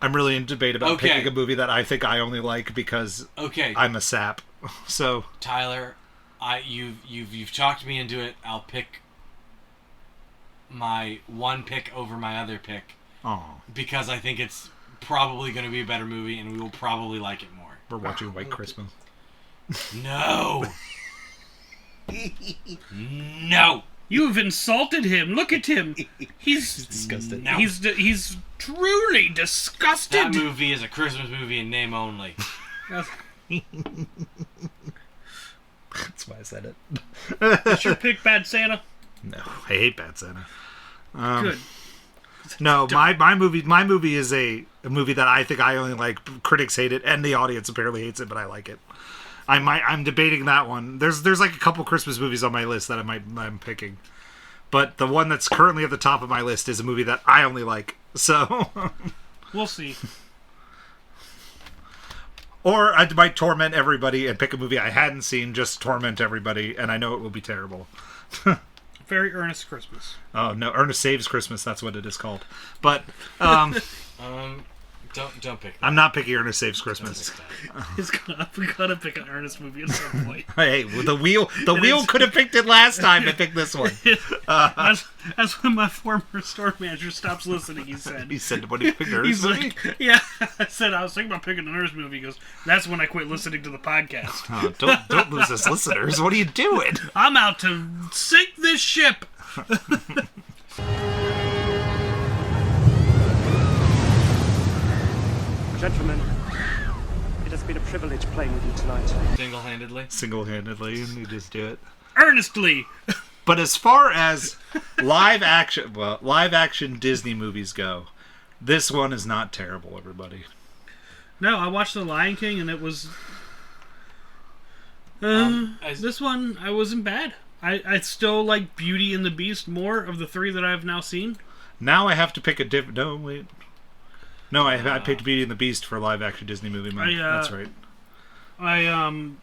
Speaker 1: I'm really in debate about picking a movie that I think I only like because I'm a sap. So
Speaker 3: Tyler, you've talked me into it. I'll pick my one pick over my other pick.
Speaker 1: Oh.
Speaker 3: Because I think it's probably going to be a better movie, and we will probably like it more.
Speaker 1: We're watching White Christmas.
Speaker 3: No. No.
Speaker 2: You've insulted him. Look at him. He's
Speaker 1: disgusted.
Speaker 2: No. He's truly disgusted.
Speaker 3: That movie is a Christmas movie in name only.
Speaker 1: That's why I said it.
Speaker 2: What's your pick, Bad Santa?
Speaker 1: No, I hate Bad Santa.
Speaker 2: Good.
Speaker 1: No, my movie is a movie that I think I only like. Critics hate it, and the audience apparently hates it, but I like it. I'm debating that one. There's like a couple Christmas movies on my list that I'm picking, but the one that's currently at the top of my list is a movie that I only like. So
Speaker 2: we'll see.
Speaker 1: Or I might torment everybody and pick a movie I hadn't seen, just torment everybody, and I know it will be terrible.
Speaker 2: Very Earnest Christmas.
Speaker 1: Oh no, Ernest Saves Christmas. That's what it is called. But
Speaker 3: Don't pick that.
Speaker 1: I'm not picking Ernest Saves Christmas.
Speaker 2: We gotta pick an Ernest movie at some point.
Speaker 1: Hey, well, the wheel could have picked it last time. I picked this one.
Speaker 2: That's when my former store manager stops listening. He said,
Speaker 1: "What did you pick Ernest
Speaker 2: he's
Speaker 1: movie?"
Speaker 2: like, yeah. I said I was thinking about picking an Ernest movie. He goes, that's when I quit listening to the podcast.
Speaker 1: Oh, don't lose us listeners. What are you doing?
Speaker 2: I'm out to sink this ship.
Speaker 10: Gentlemen, it has been a privilege playing with you tonight.
Speaker 3: Single-handedly,
Speaker 1: you just do it.
Speaker 2: Earnestly.
Speaker 1: But as far as live action Disney movies go, this one is not terrible, everybody.
Speaker 2: No, I watched The Lion King and it was... this one, I wasn't bad. I still like Beauty and the Beast more of the three that I've now seen.
Speaker 1: Now I have to pick a different... No, wait. No, I picked Beauty and the Beast for a live-action Disney movie. That's right.
Speaker 2: I don't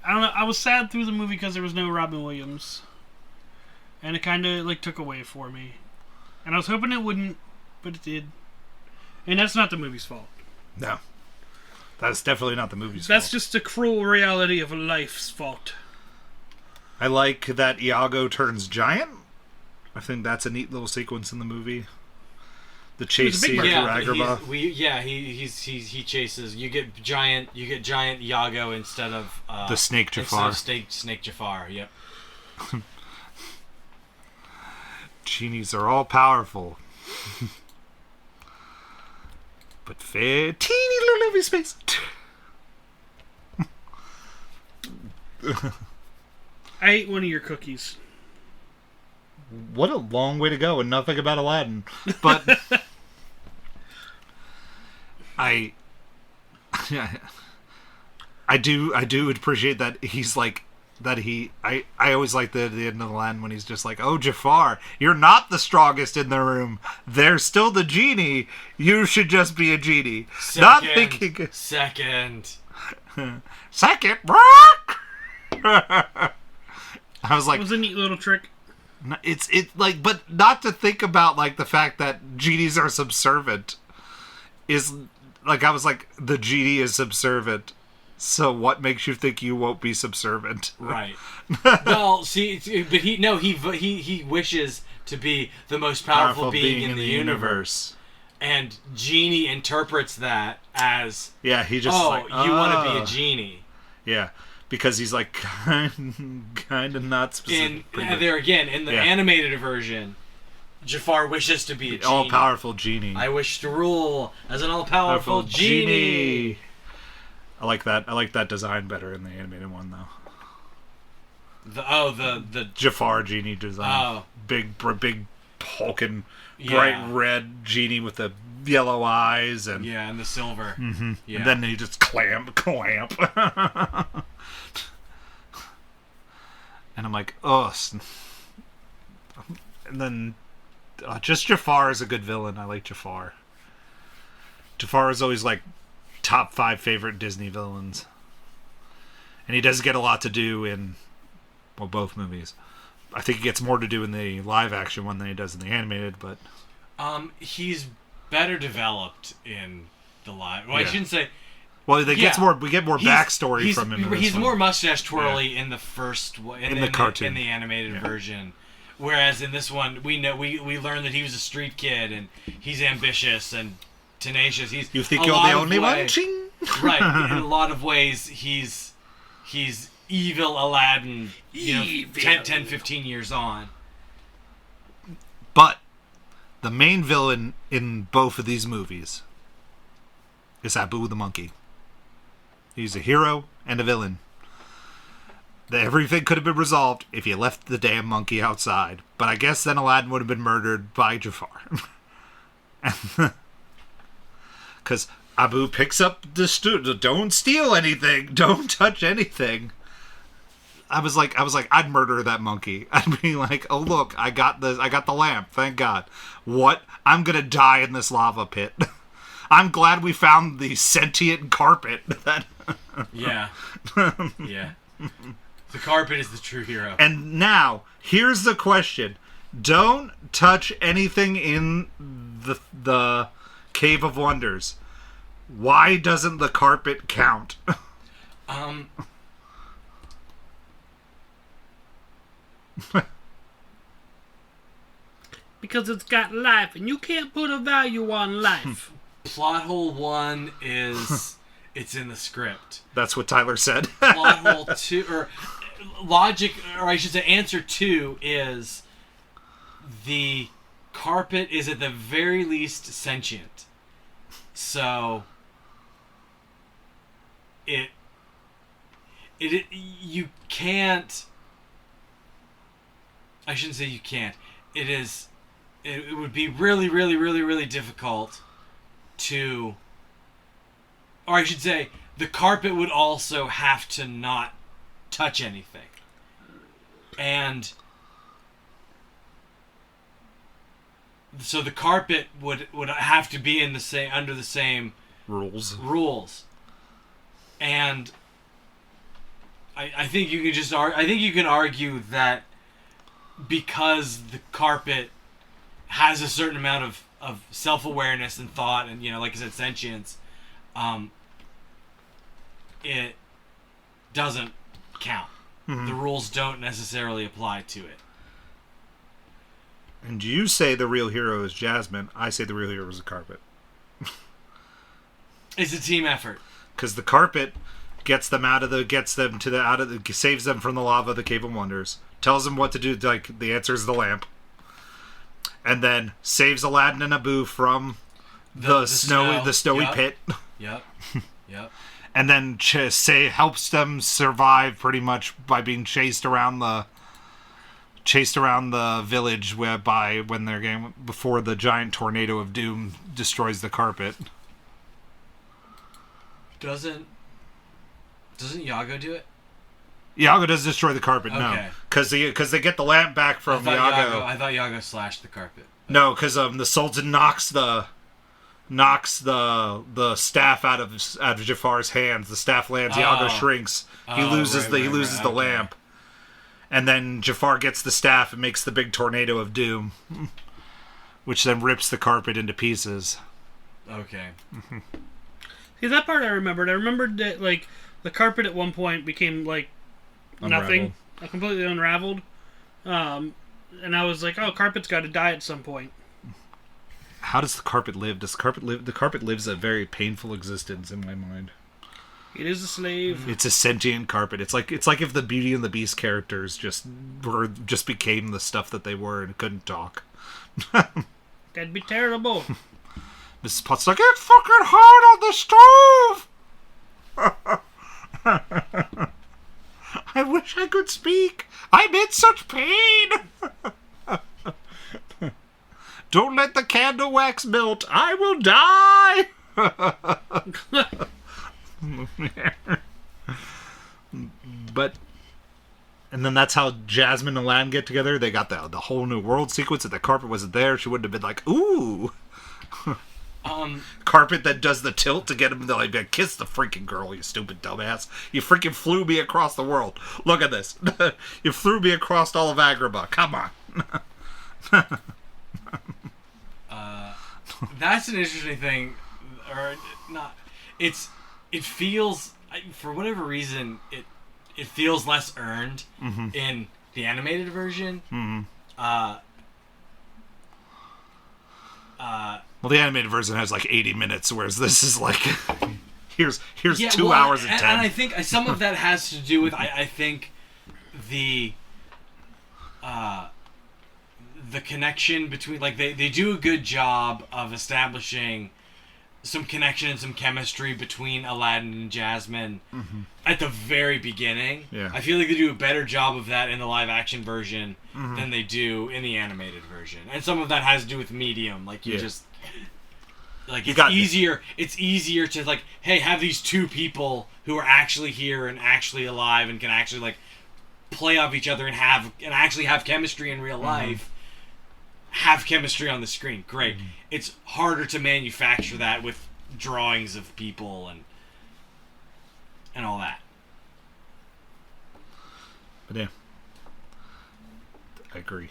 Speaker 2: know. I was sad through the movie because there was no Robin Williams, and it kind of took away for me. And I was hoping it wouldn't, but it did. And that's not the movie's fault.
Speaker 1: No, that's definitely not the movie's fault.
Speaker 2: That's just the cruel reality of life's fault.
Speaker 1: I like that Iago turns giant. I think that's a neat little sequence in the movie. The chase scene through Zagreba.
Speaker 3: He chases. You get giant Iago instead of
Speaker 1: the snake Jafar.
Speaker 3: Snake Jafar. Yep.
Speaker 1: Genies are all powerful, but fair, teeny little lovely space.
Speaker 2: I ate one of your cookies.
Speaker 1: What a long way to go and nothing about Aladdin. But I do appreciate that he's like that I always like the end of Aladdin when he's just like, "Oh, Jafar, you're not the strongest in the room. There's still the genie. You should just be a genie." Not thinking
Speaker 3: second.
Speaker 1: I was like,
Speaker 2: it was a neat little trick.
Speaker 1: It's but not to think about the fact that genies are subservient is I was like, the genie is subservient, so what makes you think you won't be subservient?
Speaker 3: Right. Well, see, but he wishes to be the most powerful being in the universe, and genie interprets that as
Speaker 1: he just
Speaker 3: you want to be a genie.
Speaker 1: Yeah. Because he's kind of not specific.
Speaker 3: There again, in the animated version, Jafar wishes to be a genie.
Speaker 1: All-powerful genie.
Speaker 3: I wish to rule as an all-powerful genie.
Speaker 1: I like that. I like that design better in the animated one, though.
Speaker 3: The
Speaker 1: Jafar genie design.
Speaker 3: Oh,
Speaker 1: big hulking, bright red genie with the yellow eyes and
Speaker 3: and the silver.
Speaker 1: Mm-hmm. Yeah. And then he just clamp. And I'm like, oh. And then just Jafar is a good villain. I like Jafar. Jafar is always top 5 favorite Disney villains. And he does get a lot to do in, both movies. I think he gets more to do in the live action one than he does in the animated, but...
Speaker 3: he's better developed in the live... Well, I shouldn't say...
Speaker 1: Well, we get more backstory from him.
Speaker 3: He's more mustache twirly in the first in the cartoon, in the animated version, whereas in this one we learn that he was a street kid and he's ambitious and tenacious.
Speaker 1: You think you're the only one? Ching!
Speaker 3: Right. In a lot of ways, he's evil Aladdin. 10, 15 years on.
Speaker 1: But the main villain in both of these movies is Abu the monkey. He's a hero and a villain. Everything could have been resolved if you left the damn monkey outside. But I guess then Aladdin would have been murdered by Jafar. Because Abu picks up the don't steal anything. Don't touch anything. I was like, I'd murder that monkey. I'd be like, oh look, I got the lamp. Thank God. What? I'm going to die in this lava pit. I'm glad we found the sentient carpet.
Speaker 3: Yeah. The carpet is the true hero.
Speaker 1: And now, here's the question. Don't touch anything in the Cave of Wonders. Why doesn't the carpet count?
Speaker 2: Because it's got life, and you can't put a value on life.
Speaker 3: Plot hole 1 is it's in the script.
Speaker 1: That's what Tyler said.
Speaker 3: Plot hole 2, or logic, or I should say answer 2 is the carpet is at the very least sentient. So it you can't, I shouldn't say you can't. It would be really, really, really, really difficult to, or I should say, the carpet would also have to not touch anything. And so the carpet would have to be in the same, under the same rules. And I think you can just I think you can argue that because the carpet has a certain amount of self-awareness and thought and, like I said, sentience, it doesn't count. The rules don't necessarily apply to it.
Speaker 1: And you say the real hero is Jasmine. I say the real hero is the carpet.
Speaker 3: It's a team effort.
Speaker 1: Because the carpet saves them from the lava of the Cave of Wonders, tells them what to do, like the answer is the lamp, and then saves Aladdin and Abu from the snowy pit.
Speaker 3: Yep.
Speaker 1: And then helps them survive pretty much by being chased around the village before the giant tornado of doom destroys the carpet.
Speaker 3: Doesn't Iago do it?
Speaker 1: Iago does destroy the carpet,
Speaker 3: okay.
Speaker 1: No. Because they get the lamp back from Iago.
Speaker 3: I thought Iago slashed the carpet.
Speaker 1: No, because the Sultan knocks the staff out of Jafar's hands. The staff lands. Iago shrinks. He loses the lamp, and then Jafar gets the staff and makes the big tornado of doom, which then rips the carpet into pieces.
Speaker 3: Okay.
Speaker 2: See, that part I remembered. I remembered that, like, the carpet at one point became, like, nothing. Completely unraveled. And I was like, oh, carpet's got to die at some point.
Speaker 1: How does the carpet live? Does the carpet live? The carpet lives a very painful existence in my mind.
Speaker 2: It is a slave.
Speaker 1: It's a sentient carpet. It's like if the Beauty and the Beast characters just became the stuff that they were and couldn't talk.
Speaker 2: That'd be terrible.
Speaker 1: Mrs. Potts like, it's fucking hard on the stove. I wish I could speak. I'm in such pain. Don't let the candle wax melt. I will die. But, and then that's how Jasmine and Aladdin get together. They got the whole new world sequence. If the carpet wasn't there, she wouldn't have been like, ooh. Carpet that does the tilt to get him to like, kiss the freaking girl, you stupid dumbass. You freaking flew me across the world. Look at this. You flew me across all of Zagreba. Come on.
Speaker 3: That's an interesting thing, or not. It feels, for whatever reason, it feels less earned in the animated version.
Speaker 1: Well, the animated version has like 80 minutes, whereas this is like here's 2 hours and 10.
Speaker 3: And I think some of that has to do with I think the connection between, like, they do a good job of establishing some connection and some chemistry between Aladdin and Jasmine at the very beginning.
Speaker 1: Yeah.
Speaker 3: I feel like they do a better job of that in the live action version than they do in the animated version. And some of that has to do with medium. Like, it's easier to, like, hey, have these two people who are actually here and actually alive and can actually, like, play off each other and actually have chemistry in real life. Have chemistry on the screen. Great. It's harder to manufacture that with drawings of people and all that.
Speaker 1: But yeah, I agree.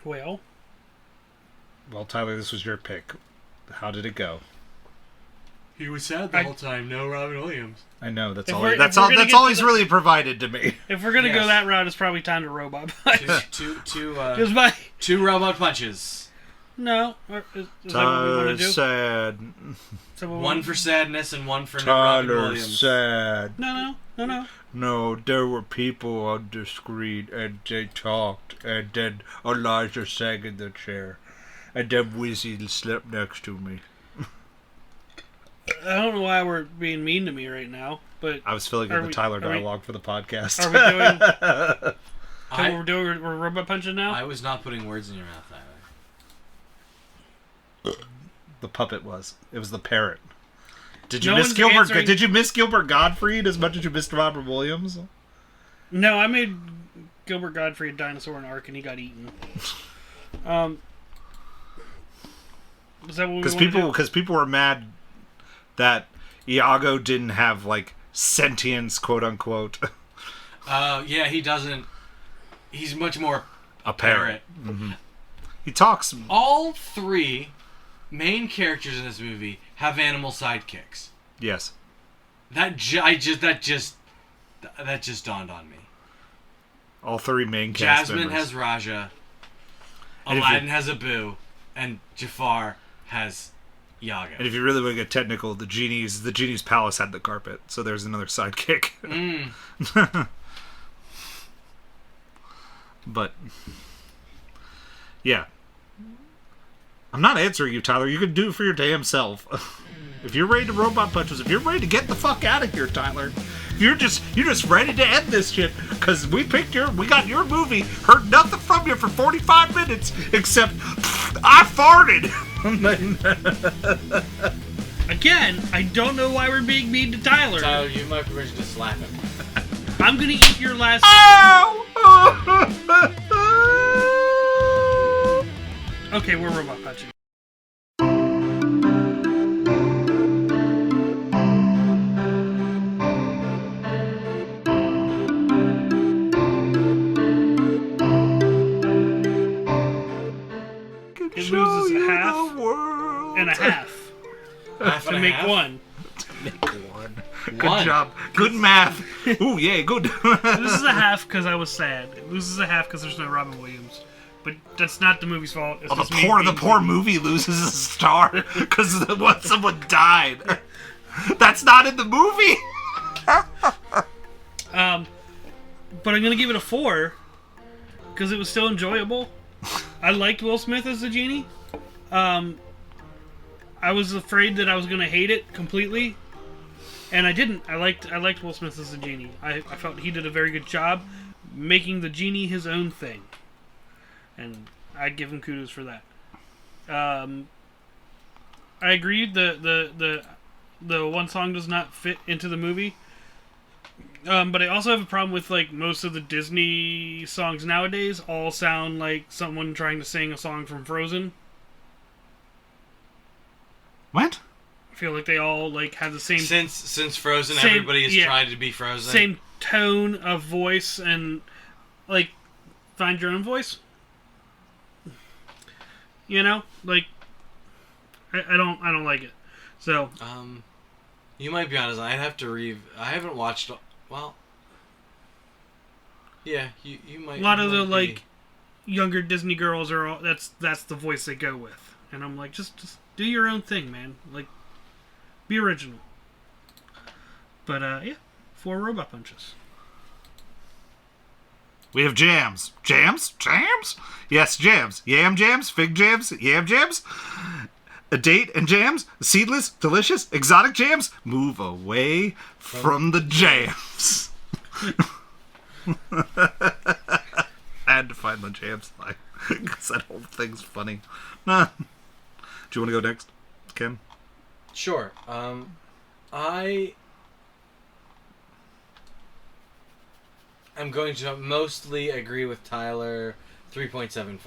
Speaker 2: Well,
Speaker 1: Well, Tyler, this was your pick. How did it go?
Speaker 3: He was sad the whole time. No Robin Williams.
Speaker 1: I know that's
Speaker 2: If
Speaker 1: all.
Speaker 2: we're-
Speaker 1: That's
Speaker 2: if we're
Speaker 1: all.
Speaker 2: gonna
Speaker 1: That's
Speaker 2: get
Speaker 1: all
Speaker 2: to
Speaker 1: he's
Speaker 2: the-
Speaker 1: really provided to me.
Speaker 2: If we're gonna go
Speaker 3: Yes.
Speaker 2: that route, it's probably time to robot punch. Just by
Speaker 3: Two robot punches.
Speaker 2: no. Is that what we want to do?
Speaker 1: Sad.
Speaker 2: Is that what we
Speaker 3: One
Speaker 2: want-
Speaker 3: for sadness and one for no Robin
Speaker 1: Tyler
Speaker 3: Williams.
Speaker 1: sad.
Speaker 2: No.
Speaker 1: No, there were people on the screen and they talked, and then Elijah sang in the chair, and then Wizzy slept next to me.
Speaker 2: I don't know why we're being mean to me right now, but
Speaker 1: I was filling in the Tyler dialogue for the podcast.
Speaker 2: Are we doing? So
Speaker 3: I-
Speaker 2: we're doing. We're robot punching now.
Speaker 3: I was not putting words in your mouth, Tyler.
Speaker 1: The puppet was. It was the parrot. Did you
Speaker 2: No
Speaker 1: miss
Speaker 2: one's
Speaker 1: Gilbert?
Speaker 2: answering-
Speaker 1: Did you miss Gilbert Gottfried as much as you missed Robert Williams?
Speaker 2: No, I made Gilbert Godfrey a dinosaur in Ark, and he got eaten. Is that what we want to do?
Speaker 1: Because people were mad that Iago didn't have like sentience, quote unquote.
Speaker 3: Yeah, he doesn't. He's much more
Speaker 1: A parrot. Mm-hmm. He talks.
Speaker 3: All three main characters in this movie have animal sidekicks.
Speaker 1: Yes.
Speaker 3: That just dawned on me.
Speaker 1: All three main cast
Speaker 3: Jasmine
Speaker 1: members.
Speaker 3: has Raja,
Speaker 1: And if
Speaker 3: Aladdin
Speaker 1: you-
Speaker 3: has Abu, and Jafar has Iago.
Speaker 1: And if you really want to get technical, the genie's palace had the carpet, so there's another sidekick. But yeah, I'm not answering you, Tyler. You can do it for your damn self. If you're ready to robot punch us, if you're ready to get the fuck out of here, Tyler. If you're just ready to end this shit because we got your movie. Heard nothing from you for 45 minutes except I farted.
Speaker 2: Again, I don't know why we're being mean to Tyler.
Speaker 3: Tyler, you have my permission to slap him.
Speaker 2: I'm gonna eat your last. Okay, we're robot punching. It loses a half and a half
Speaker 3: Half
Speaker 2: to
Speaker 3: and a
Speaker 2: make
Speaker 3: half?
Speaker 2: one.
Speaker 1: Good job. Good math. Ooh, yeah, good.
Speaker 2: It loses a half because I was sad. It loses a half because there's no Robin Williams. But that's not the movie's fault. It's just me
Speaker 1: the
Speaker 2: being
Speaker 1: poor
Speaker 2: mean.
Speaker 1: movie loses a star because someone died. That's not in the movie.
Speaker 2: But I'm gonna give it a 4 because it was still enjoyable. I liked Will Smith as the genie. I was afraid that I was gonna hate it completely, and I didn't. I liked Will Smith as the genie. I felt he did a very good job making the genie his own thing, and I give him kudos for that. I agree. The one song does not fit into the movie. But I also have a problem with like most of the Disney songs nowadays all sound like someone trying to sing a song from Frozen.
Speaker 1: What?
Speaker 2: I feel like they all like have the same
Speaker 3: Since Frozen,
Speaker 2: Same-
Speaker 3: everybody has
Speaker 2: yeah.
Speaker 3: tried to be Frozen.
Speaker 2: same tone of voice and like find your own voice. You know, like I don't like it. So
Speaker 3: You might be honest. I'd have to I haven't watched. Well, yeah, you might.
Speaker 2: a lot of the
Speaker 3: might be-
Speaker 2: like younger Disney girls are all that's the voice they go with, and I'm like just do your own thing, man. Like be original. But yeah, 4 robot punches.
Speaker 1: We have jams. Jams? Jams? Yes, jams. Yam jams, fig jams, yam jams. A date and jams, seedless, delicious, exotic jams. Move away from the jams. I had to find the jams line because that whole thing's funny. Do you want to go next, Ken?
Speaker 3: Sure. I am going to mostly agree with Tyler. 3.75.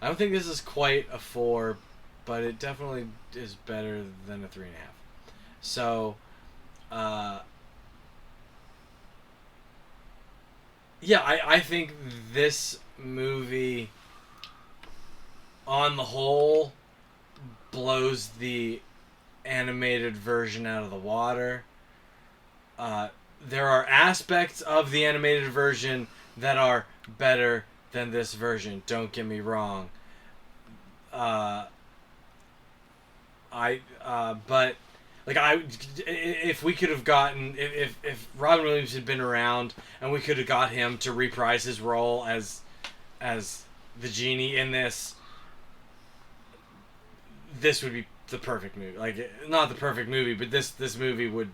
Speaker 3: I don't think this is quite a 4, but it definitely is better than a 3.5. So, yeah, I think this movie on the whole, blows the animated version out of the water. There are aspects of the animated version that are better than this version. Don't get me wrong. If we could have gotten, if Robin Williams had been around and we could have got him to reprise his role as the genie in this would be the perfect movie. Like, not the perfect movie, but this movie would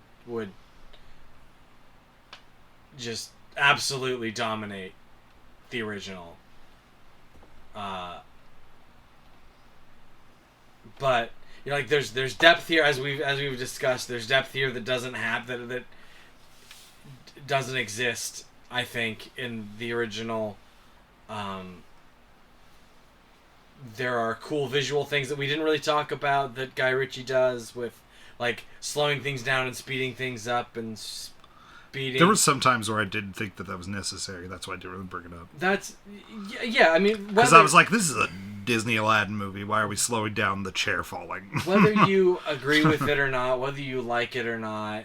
Speaker 3: just absolutely dominate the original. But you know, like there's depth here, as we've discussed. There's depth here that doesn't have that doesn't exist, I think, in the original. There are cool visual things that we didn't really talk about that Guy Ritchie does with, like, slowing things down and speeding things up and speeding.
Speaker 1: There were some times where I didn't think that was necessary. That's why I didn't really bring it up.
Speaker 3: Yeah. I mean,
Speaker 1: because I was like, this is a Disney Aladdin movie. Why are we slowing down the chair falling?
Speaker 3: Whether you agree with it or not, whether you like it or not,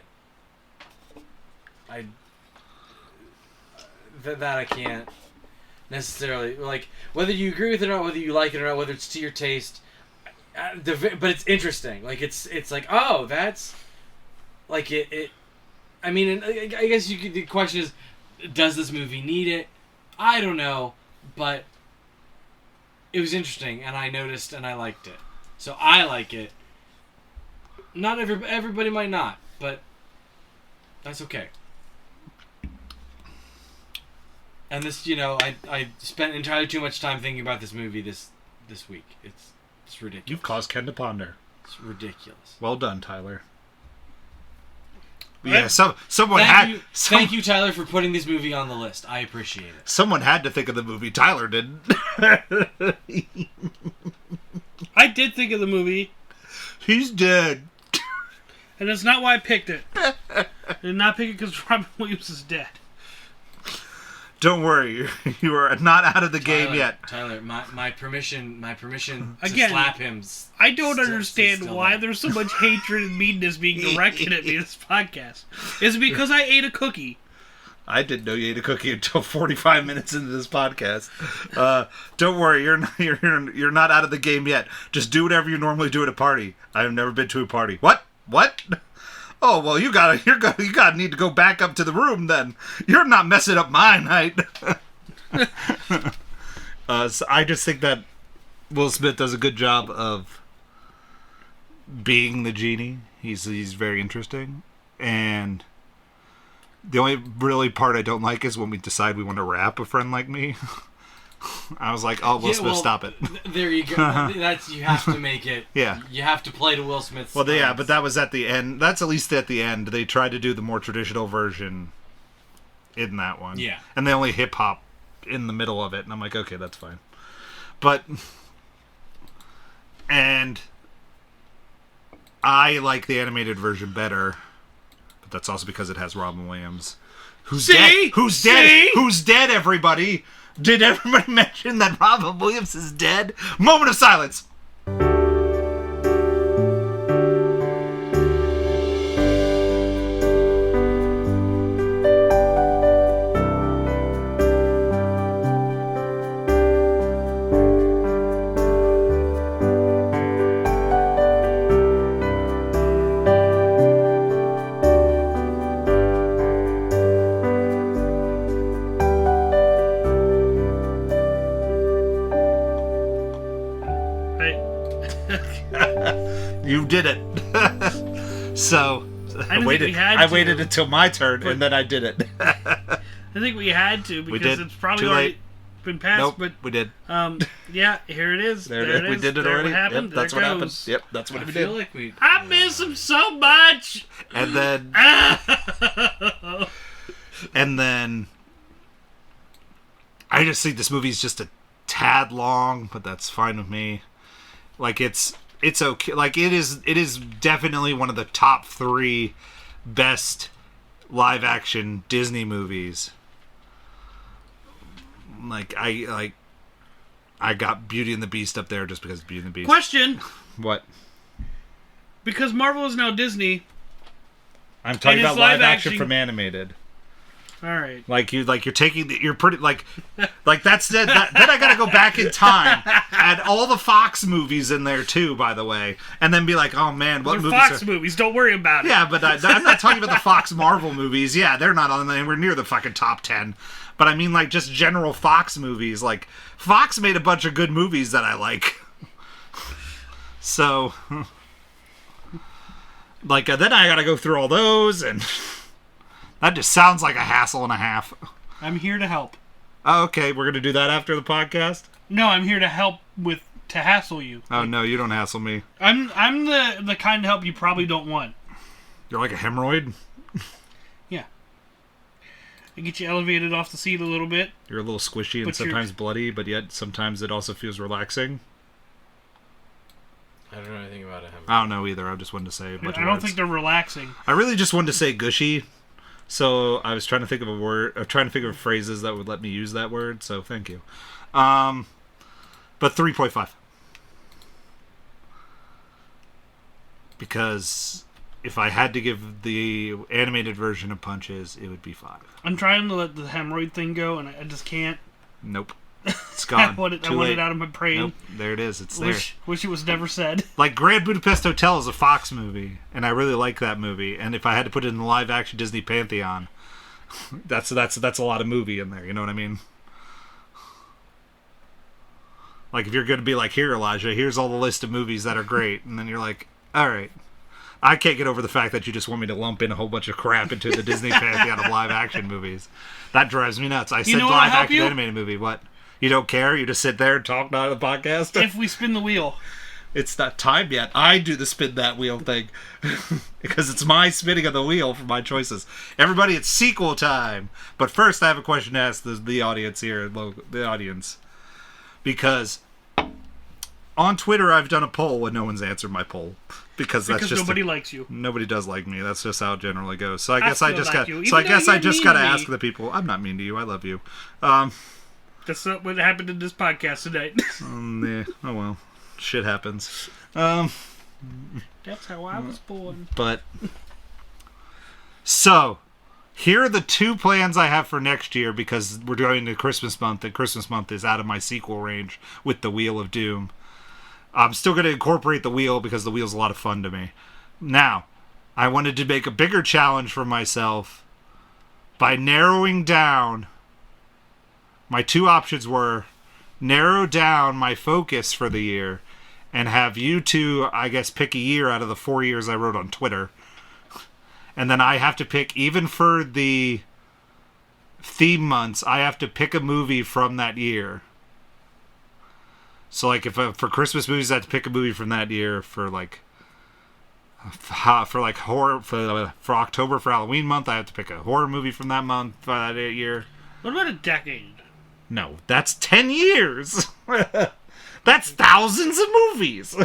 Speaker 3: that I can't necessarily, like, whether you agree with it or not, whether you like it or not, whether it's to your taste, but it's interesting. Like, it's like, oh, that's like it. I mean, and I guess the question is, does this movie need it? I don't know, but it was interesting, and I noticed, and I liked it. So I like it. Not everybody might not, but that's okay. And this, you know, I spent entirely too much time thinking about this movie this week. It's ridiculous.
Speaker 1: You've caused Ken to ponder.
Speaker 3: It's ridiculous.
Speaker 1: Well done, Tyler.
Speaker 3: Right.
Speaker 1: Yeah, someone
Speaker 3: Thank you, Tyler, for putting this movie on the list. I appreciate it.
Speaker 1: Someone had to think of the movie. Tyler didn't.
Speaker 2: I did think of the movie.
Speaker 1: He's dead.
Speaker 2: And that's not why I picked it. I did not pick it because Robin Williams is dead.
Speaker 1: Don't worry, you are not out of the game yet.
Speaker 3: Tyler, my permission to
Speaker 2: Again,
Speaker 3: slap him.
Speaker 2: I don't understand why there's so much hatred and meanness being directed at me in this podcast. Is it because I ate a cookie?
Speaker 1: I didn't know you ate a cookie until 45 minutes into this podcast. Don't worry, you're not out of the game yet. Just do whatever you normally do at a party. I have never been to a party. What? Oh, well, you gotta need to go back up to the room then. You're not messing up my night. So I just think that Will Smith does a good job of being the genie. He's very interesting. And the only really part I don't like is when we decide we want to rap A Friend Like Me. I was like, oh, Will Smith, stop it.
Speaker 3: There you go. You have to make it.
Speaker 1: Yeah.
Speaker 3: You have to play to Will Smith's
Speaker 1: Well, yeah, but that was at the end. That's at least at the end. They tried to do the more traditional version in that one.
Speaker 3: Yeah.
Speaker 1: And they only hip hop in the middle of it. And I'm like, okay, that's fine. But, and I like the animated version better. But that's also because it has Robin Williams. Who's dead? Who's dead? Who's dead, everybody? Did everybody mention that Robin Williams is dead? Moment of silence. You did it. So I waited until my turn, and then I did it.
Speaker 2: I think we had to because it's probably already been passed.
Speaker 1: Nope,
Speaker 2: but
Speaker 1: we did.
Speaker 2: Yeah, here it is. There it is.
Speaker 1: We did it already.
Speaker 2: What happened.
Speaker 1: Yep, that's what happened. Yep, that's what we did.
Speaker 3: Like
Speaker 2: I miss him so much.
Speaker 1: And then, I just think this movie's just a tad long, but that's fine with me. Like it's okay. Like it is definitely one of the top 3 best live action Disney movies. I got Beauty and the Beast up there just because Beauty and the Beast.
Speaker 2: Question.
Speaker 1: What?
Speaker 2: Because Marvel is now Disney.
Speaker 1: I'm talking
Speaker 2: And it's
Speaker 1: about live
Speaker 2: live
Speaker 1: action
Speaker 2: action-
Speaker 1: from animated.
Speaker 2: All right.
Speaker 1: You're taking you're pretty like that's then I gotta go back in time, add all the Fox movies in there too, by the way, and then be like, oh man, what
Speaker 2: They're
Speaker 1: movies
Speaker 2: Fox
Speaker 1: are...
Speaker 2: movies. Don't worry about it.
Speaker 1: Yeah, but I'm not talking about the Fox Marvel movies. Yeah, they're not on anywhere near the fucking top 10. But I mean, like, just general Fox movies. Like, Fox made a bunch of good movies that I like. So, like, then I gotta go through all those, and that just sounds like a hassle and a half.
Speaker 2: I'm here to help.
Speaker 1: Oh, okay, we're gonna do that after the podcast?
Speaker 2: No, I'm here to help to hassle you.
Speaker 1: Oh, no, you don't hassle me.
Speaker 2: I'm the kind of help you probably don't want.
Speaker 1: You're like a hemorrhoid?
Speaker 2: Yeah. I get you elevated off the seat a little bit.
Speaker 1: You're a little squishy and
Speaker 2: But
Speaker 1: sometimes bloody, but yet sometimes it also feels relaxing.
Speaker 3: I don't know anything about him.
Speaker 1: I don't know either. I just wanted to say a bunch of
Speaker 2: I don't
Speaker 1: words.
Speaker 2: think they're relaxing.
Speaker 1: I really just wanted to say gushy, so I was trying to think of a word. Trying to think of phrases that would let me use that word. So thank you. But 3.5 because if I had to give the animated version of Punches, it would be 5.
Speaker 2: I'm trying to let the hemorrhoid thing go, and I just can't.
Speaker 1: Nope, it's gone.
Speaker 2: I want it
Speaker 1: Too late.
Speaker 2: out of my brain.
Speaker 1: Nope, there it is. It's there.
Speaker 2: Wish it was never said.
Speaker 1: Like Grand Budapest Hotel is a Fox movie, and I really like that movie. And if I had to put it in the live action Disney pantheon, that's a lot of movie in there. You know what I mean? Like if you're going to be like, here, Elijah, here's all the list of movies that are great, and then you're like, all right, I can't get over the fact that you just want me to lump in a whole bunch of crap into the Disney pantheon of live action movies. That drives me nuts. I said live action animated movie. What? You don't care? You just sit there and talk on the podcast?
Speaker 2: If we spin the wheel.
Speaker 1: It's not time yet. I do the spin that wheel thing. Because it's my spinning of the wheel for my choices. Everybody, it's sequel time. But first, I have a question to ask the audience here. The audience. Because on Twitter, I've done a poll and no one's answered my poll. Because that's just
Speaker 2: nobody likes you.
Speaker 1: Nobody does like me. That's just how it generally goes. So I guess
Speaker 2: I
Speaker 1: I just
Speaker 2: like
Speaker 1: got.
Speaker 2: you,
Speaker 1: So I
Speaker 2: even
Speaker 1: guess
Speaker 2: though
Speaker 1: I
Speaker 2: you're
Speaker 1: just
Speaker 2: mean
Speaker 1: got to
Speaker 2: to me.
Speaker 1: ask the people. I'm not mean to you. I love you.
Speaker 2: That's not what happened in this podcast tonight.
Speaker 1: Yeah. Oh well, shit happens.
Speaker 2: That's how I was born.
Speaker 1: But so here are the 2 plans I have for next year because we're going to Christmas month, and Christmas month is out of my sequel range with the Wheel of Doom. I'm still going to incorporate the wheel because the wheel's a lot of fun to me. Now, I wanted to make a bigger challenge for myself by narrowing down. My 2 options were narrow down my focus for the year and have you 2, I guess, pick a year out of the 4 years I wrote on Twitter. And then I have to pick, even for the theme months, I have to pick a movie from that year. So, like, if for Christmas movies, I have to pick a movie from that year. For like horror, for October, for Halloween month, I have to pick a horror movie from that month for that year.
Speaker 2: What about a decade?
Speaker 1: No, that's 10 years. That's thousands of movies.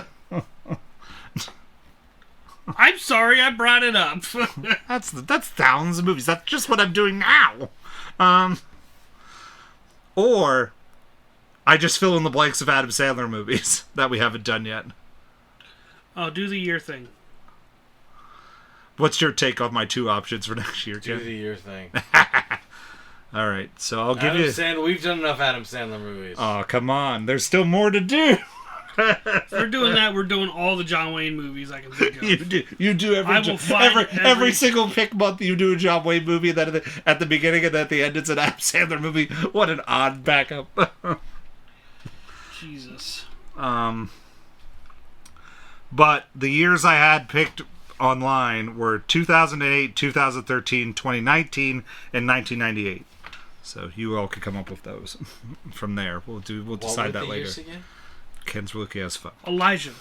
Speaker 2: I'm sorry I brought it up.
Speaker 1: That's thousands of movies. That's just what I'm doing now. Or I just fill in the blanks of Adam Sandler movies that we haven't done yet.
Speaker 2: Oh, do the year thing.
Speaker 1: What's your take on my 2 options for next year, Ken?
Speaker 3: Do the year thing.
Speaker 1: All right, so I'll give you...
Speaker 3: We've done enough Adam Sandler movies.
Speaker 1: Oh, come on. There's still more to do.
Speaker 2: If we're doing that, we're doing all the John Wayne movies I can think of.
Speaker 1: You do every single pick month. You do a John Wayne movie, and then at the beginning and at the end, it's an Adam Sandler movie. What an odd backup.
Speaker 2: Jesus.
Speaker 1: But the years I had picked online were 2008, 2013, 2019, and 1998. So you all could come up with those from there. We'll decide that later. Ken's looking as fun.
Speaker 2: Elijah,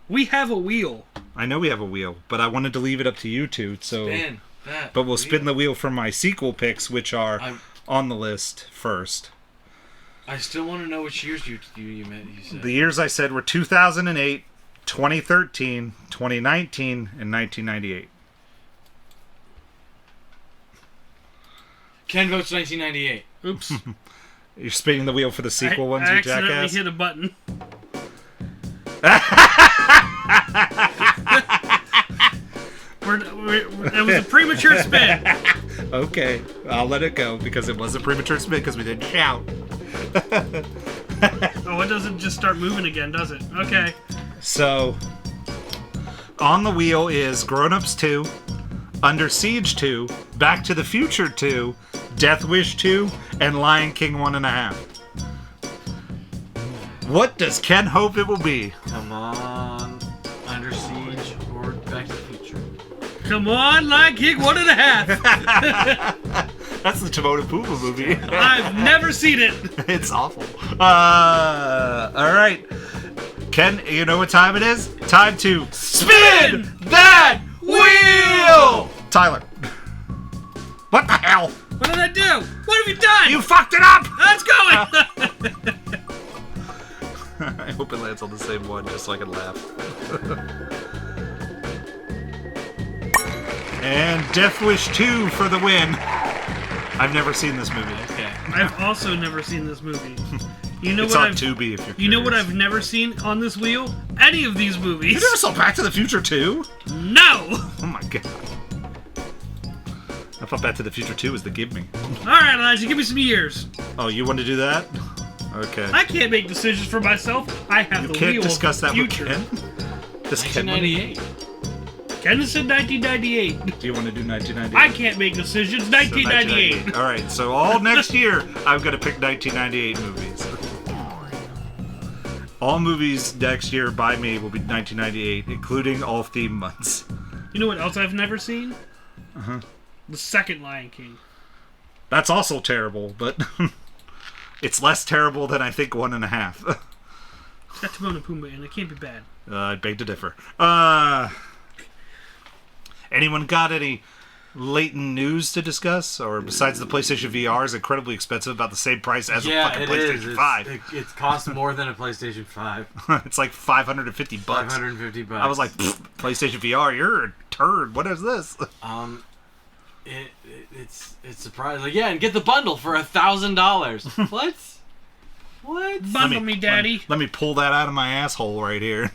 Speaker 2: we have a wheel.
Speaker 1: I know we have a wheel, but I wanted to leave it up to you 2. So, but we'll spin the wheel for my sequel picks, which are on the list first.
Speaker 3: I still want to know which years you said.
Speaker 1: The years I said were 2008, 2013, 2019, and 1998.
Speaker 3: Ken votes 1998.
Speaker 2: Oops.
Speaker 1: You're spinning the wheel for the sequel ones,
Speaker 2: I
Speaker 1: you
Speaker 2: accidentally
Speaker 1: jackass.
Speaker 2: hit a button. That was a premature spin.
Speaker 1: Okay, I'll let it go because it was a premature spin because we didn't shout.
Speaker 2: Oh, it doesn't just start moving again, does it? Okay.
Speaker 1: So, on the wheel is Grown Ups 2, Under Siege 2, Back to the Future 2, Death Wish 2, and Lion King 1.5. What does Ken hope it will be?
Speaker 3: Come on. Under Siege or Back to the Future.
Speaker 2: Come on, Lion King 1.5.
Speaker 1: That's the Timon and Pumbaa movie.
Speaker 2: I've never seen it.
Speaker 1: It's awful. Alright. Ken, you know what time it is? Time to spin that wheel! Tyler. What the hell?
Speaker 2: What did I do? What have you done?
Speaker 1: You fucked it up!
Speaker 2: Let's go!
Speaker 1: I hope it lands on the same one just so I can laugh. And Death Wish 2 for the win. I've never seen this movie.
Speaker 3: Okay.
Speaker 2: I've also never seen this movie. You know
Speaker 1: It's
Speaker 2: what
Speaker 1: on Tubi if you're
Speaker 2: You know what
Speaker 1: curious.
Speaker 2: I've never seen on this wheel? Any of these movies.
Speaker 1: You never saw Back to the Future 2?
Speaker 2: No!
Speaker 1: Oh my god. I thought Back to the Future 2 was the give me.
Speaker 2: Alright, Elijah, give me some years.
Speaker 1: Oh, you want to do that? Okay.
Speaker 2: I can't make decisions for myself. I have
Speaker 1: You
Speaker 2: the
Speaker 1: can't
Speaker 2: wheel
Speaker 1: discuss
Speaker 2: of
Speaker 1: that
Speaker 2: the
Speaker 1: with
Speaker 2: future.
Speaker 1: Ken? This Ken one?
Speaker 3: 1998.
Speaker 2: Ken said 1998.
Speaker 1: Do you want to do 1998?
Speaker 2: I can't make decisions. 1998.
Speaker 1: Alright, so all next year, I'm going to pick 1998 movies. All movies next year by me will be 1998, including all theme months.
Speaker 2: You know what else I've never seen?
Speaker 1: Uh-huh.
Speaker 2: The second Lion King.
Speaker 1: That's also terrible, but it's less terrible than I think 1.5.
Speaker 2: It's got Timon and Pumbaa in it. It can't be bad.
Speaker 1: I beg to differ. Anyone got any latent news to discuss? Or besides the PlayStation VR is incredibly expensive, about the same price as a fucking PlayStation 5.
Speaker 3: It costs more than a PlayStation 5.
Speaker 1: It's like $550.
Speaker 3: $550.
Speaker 1: I was like, PlayStation VR, you're a turd. What is this?
Speaker 3: It's surprising. Like, yeah, and get the bundle for $1,000. What? What?
Speaker 2: Bundle me, daddy.
Speaker 1: Let me pull that out of my asshole right here.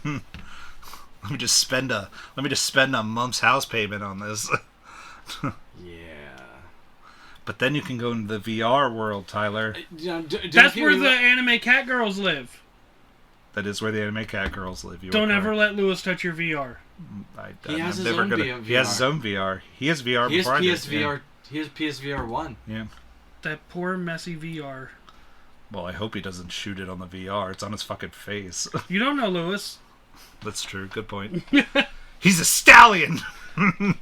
Speaker 1: Let me just spend a month's house payment on this.
Speaker 3: Yeah.
Speaker 1: But then you can go into the VR world, Tyler.
Speaker 2: That's where the anime cat girls live.
Speaker 1: That is where the anime cat girls live.
Speaker 2: Don't ever let Lewis touch your VR.
Speaker 3: He has his own VR.
Speaker 1: He has his own VR. He has VR
Speaker 3: He has
Speaker 1: before
Speaker 3: PSVR.
Speaker 1: I did.
Speaker 3: He has PSVR 1.
Speaker 1: Yeah.
Speaker 2: That poor messy VR.
Speaker 1: Well, I hope he doesn't shoot it on the VR. It's on his fucking face.
Speaker 2: You don't know, Lewis.
Speaker 1: That's true. Good point. He's a stallion! And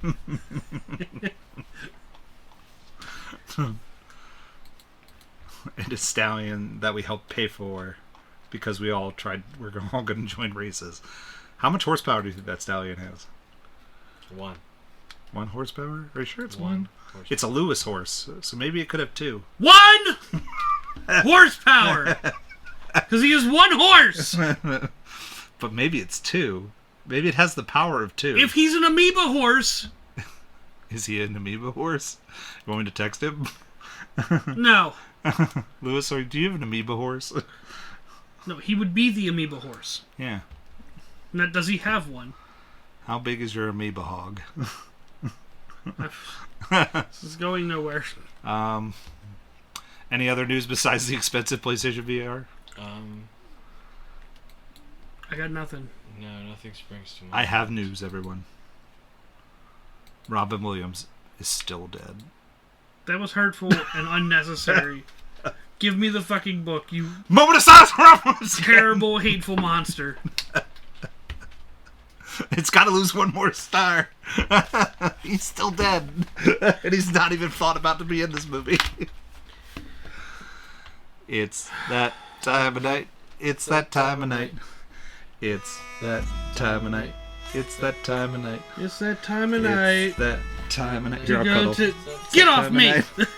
Speaker 1: a stallion that we helped pay for because we're all going to join races. How much horsepower do you think that stallion has?
Speaker 3: 1.
Speaker 1: 1 horsepower? Are you sure it's 1?
Speaker 3: Horsepower.
Speaker 1: It's a Lewis horse, so maybe it could have 2.
Speaker 2: 1 horsepower! Because he is 1 horse!
Speaker 1: But maybe it's 2. Maybe it has the power of 2.
Speaker 2: If he's an amoeba horse...
Speaker 1: Is he an amoeba horse? You want me to text him?
Speaker 2: No.
Speaker 1: Lewis, do you have an amoeba horse?
Speaker 2: No, he would be the amoeba horse.
Speaker 1: Yeah.
Speaker 2: Now, does he have one?
Speaker 1: How big is your amoeba hog?
Speaker 2: This is going nowhere.
Speaker 1: Any other news besides the expensive PlayStation VR?
Speaker 2: I got nothing.
Speaker 3: No, nothing springs to mind.
Speaker 1: I have news, everyone. Robin Williams is still dead.
Speaker 2: That was hurtful and unnecessary. Give me the fucking book, you
Speaker 1: Moment of silence for Robin Williams!
Speaker 2: terrible, hateful monster.
Speaker 1: It's got to lose 1 more star. He's still dead. And he's not even thought about to be in this movie. It's that time of night. It's that time of night. It's that time of night. It's that time of night.
Speaker 2: It's that time of
Speaker 1: It's
Speaker 2: night.
Speaker 1: that time of night.
Speaker 2: To
Speaker 1: You're
Speaker 2: go
Speaker 1: cuddled.
Speaker 2: to
Speaker 1: It's
Speaker 2: get
Speaker 1: that
Speaker 2: off
Speaker 1: time
Speaker 2: me.
Speaker 1: of night.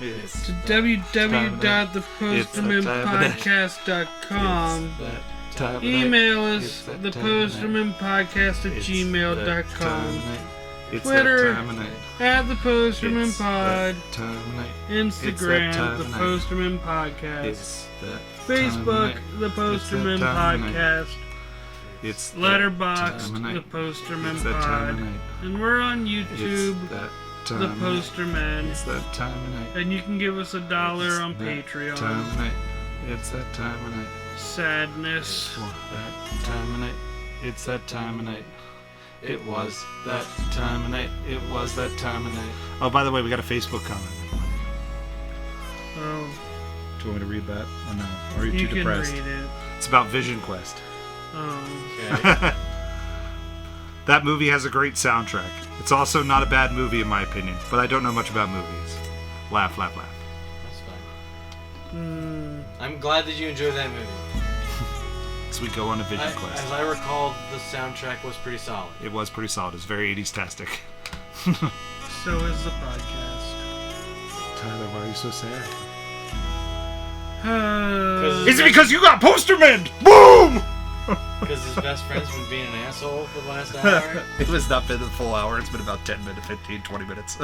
Speaker 1: It's
Speaker 2: To www.thepostermanpodcast.com.
Speaker 1: time of night.
Speaker 2: Email us
Speaker 1: It's that time of night.
Speaker 2: thepostermanpodcast@gmail.com.
Speaker 1: It's
Speaker 2: Twitter
Speaker 1: that time of night.
Speaker 2: at the Posterman
Speaker 1: It's
Speaker 2: Pod.
Speaker 1: that time of night.
Speaker 2: Instagram,
Speaker 1: It's that time
Speaker 2: the
Speaker 1: of night.
Speaker 2: Posterman Podcast.
Speaker 1: It's that
Speaker 2: Facebook,
Speaker 1: time of
Speaker 2: the
Speaker 1: night.
Speaker 2: Posterman
Speaker 1: It's that time of night.
Speaker 2: Podcast.
Speaker 1: It's that
Speaker 2: Letterboxd,
Speaker 1: time of night.
Speaker 2: the Posterman
Speaker 1: It's that time of
Speaker 2: Pod.
Speaker 1: night.
Speaker 2: And we're on
Speaker 1: It's
Speaker 2: YouTube,
Speaker 1: that time
Speaker 2: the
Speaker 1: of night.
Speaker 2: Posterman.
Speaker 1: It's that time of night.
Speaker 2: And you can give us $1 on
Speaker 1: It's that
Speaker 2: Patreon.
Speaker 1: time of night. It's that time of night.
Speaker 2: Sadness.
Speaker 1: For that time of night. It's that time of night. It was that time of night. It was that time of night. Oh, by the way, we got a Facebook comment.
Speaker 2: Oh,
Speaker 1: Do you want me to read that? Or no? Or are you
Speaker 2: you
Speaker 1: too
Speaker 2: can
Speaker 1: depressed?
Speaker 2: read it.
Speaker 1: It's about Vision Quest.
Speaker 2: Oh.
Speaker 3: Okay.
Speaker 1: That movie has a great soundtrack. It's also not a bad movie in my opinion, but I don't know much about movies. Laugh, laugh, laugh.
Speaker 3: That's fine.
Speaker 2: Mm.
Speaker 3: I'm glad that you enjoyed that movie.
Speaker 1: So we go on a Vision Quest.
Speaker 3: As I recall, the soundtrack was pretty solid.
Speaker 1: It was pretty solid. It was very 80s-tastic.
Speaker 2: So is the podcast.
Speaker 1: Tyler, why are you so sad?
Speaker 2: Is
Speaker 1: it because you got Posterman? Boom!
Speaker 3: Because his best friend's been being an asshole for the last hour.
Speaker 1: It was not been a full hour. It's been about 10 minutes, 15, 20 minutes.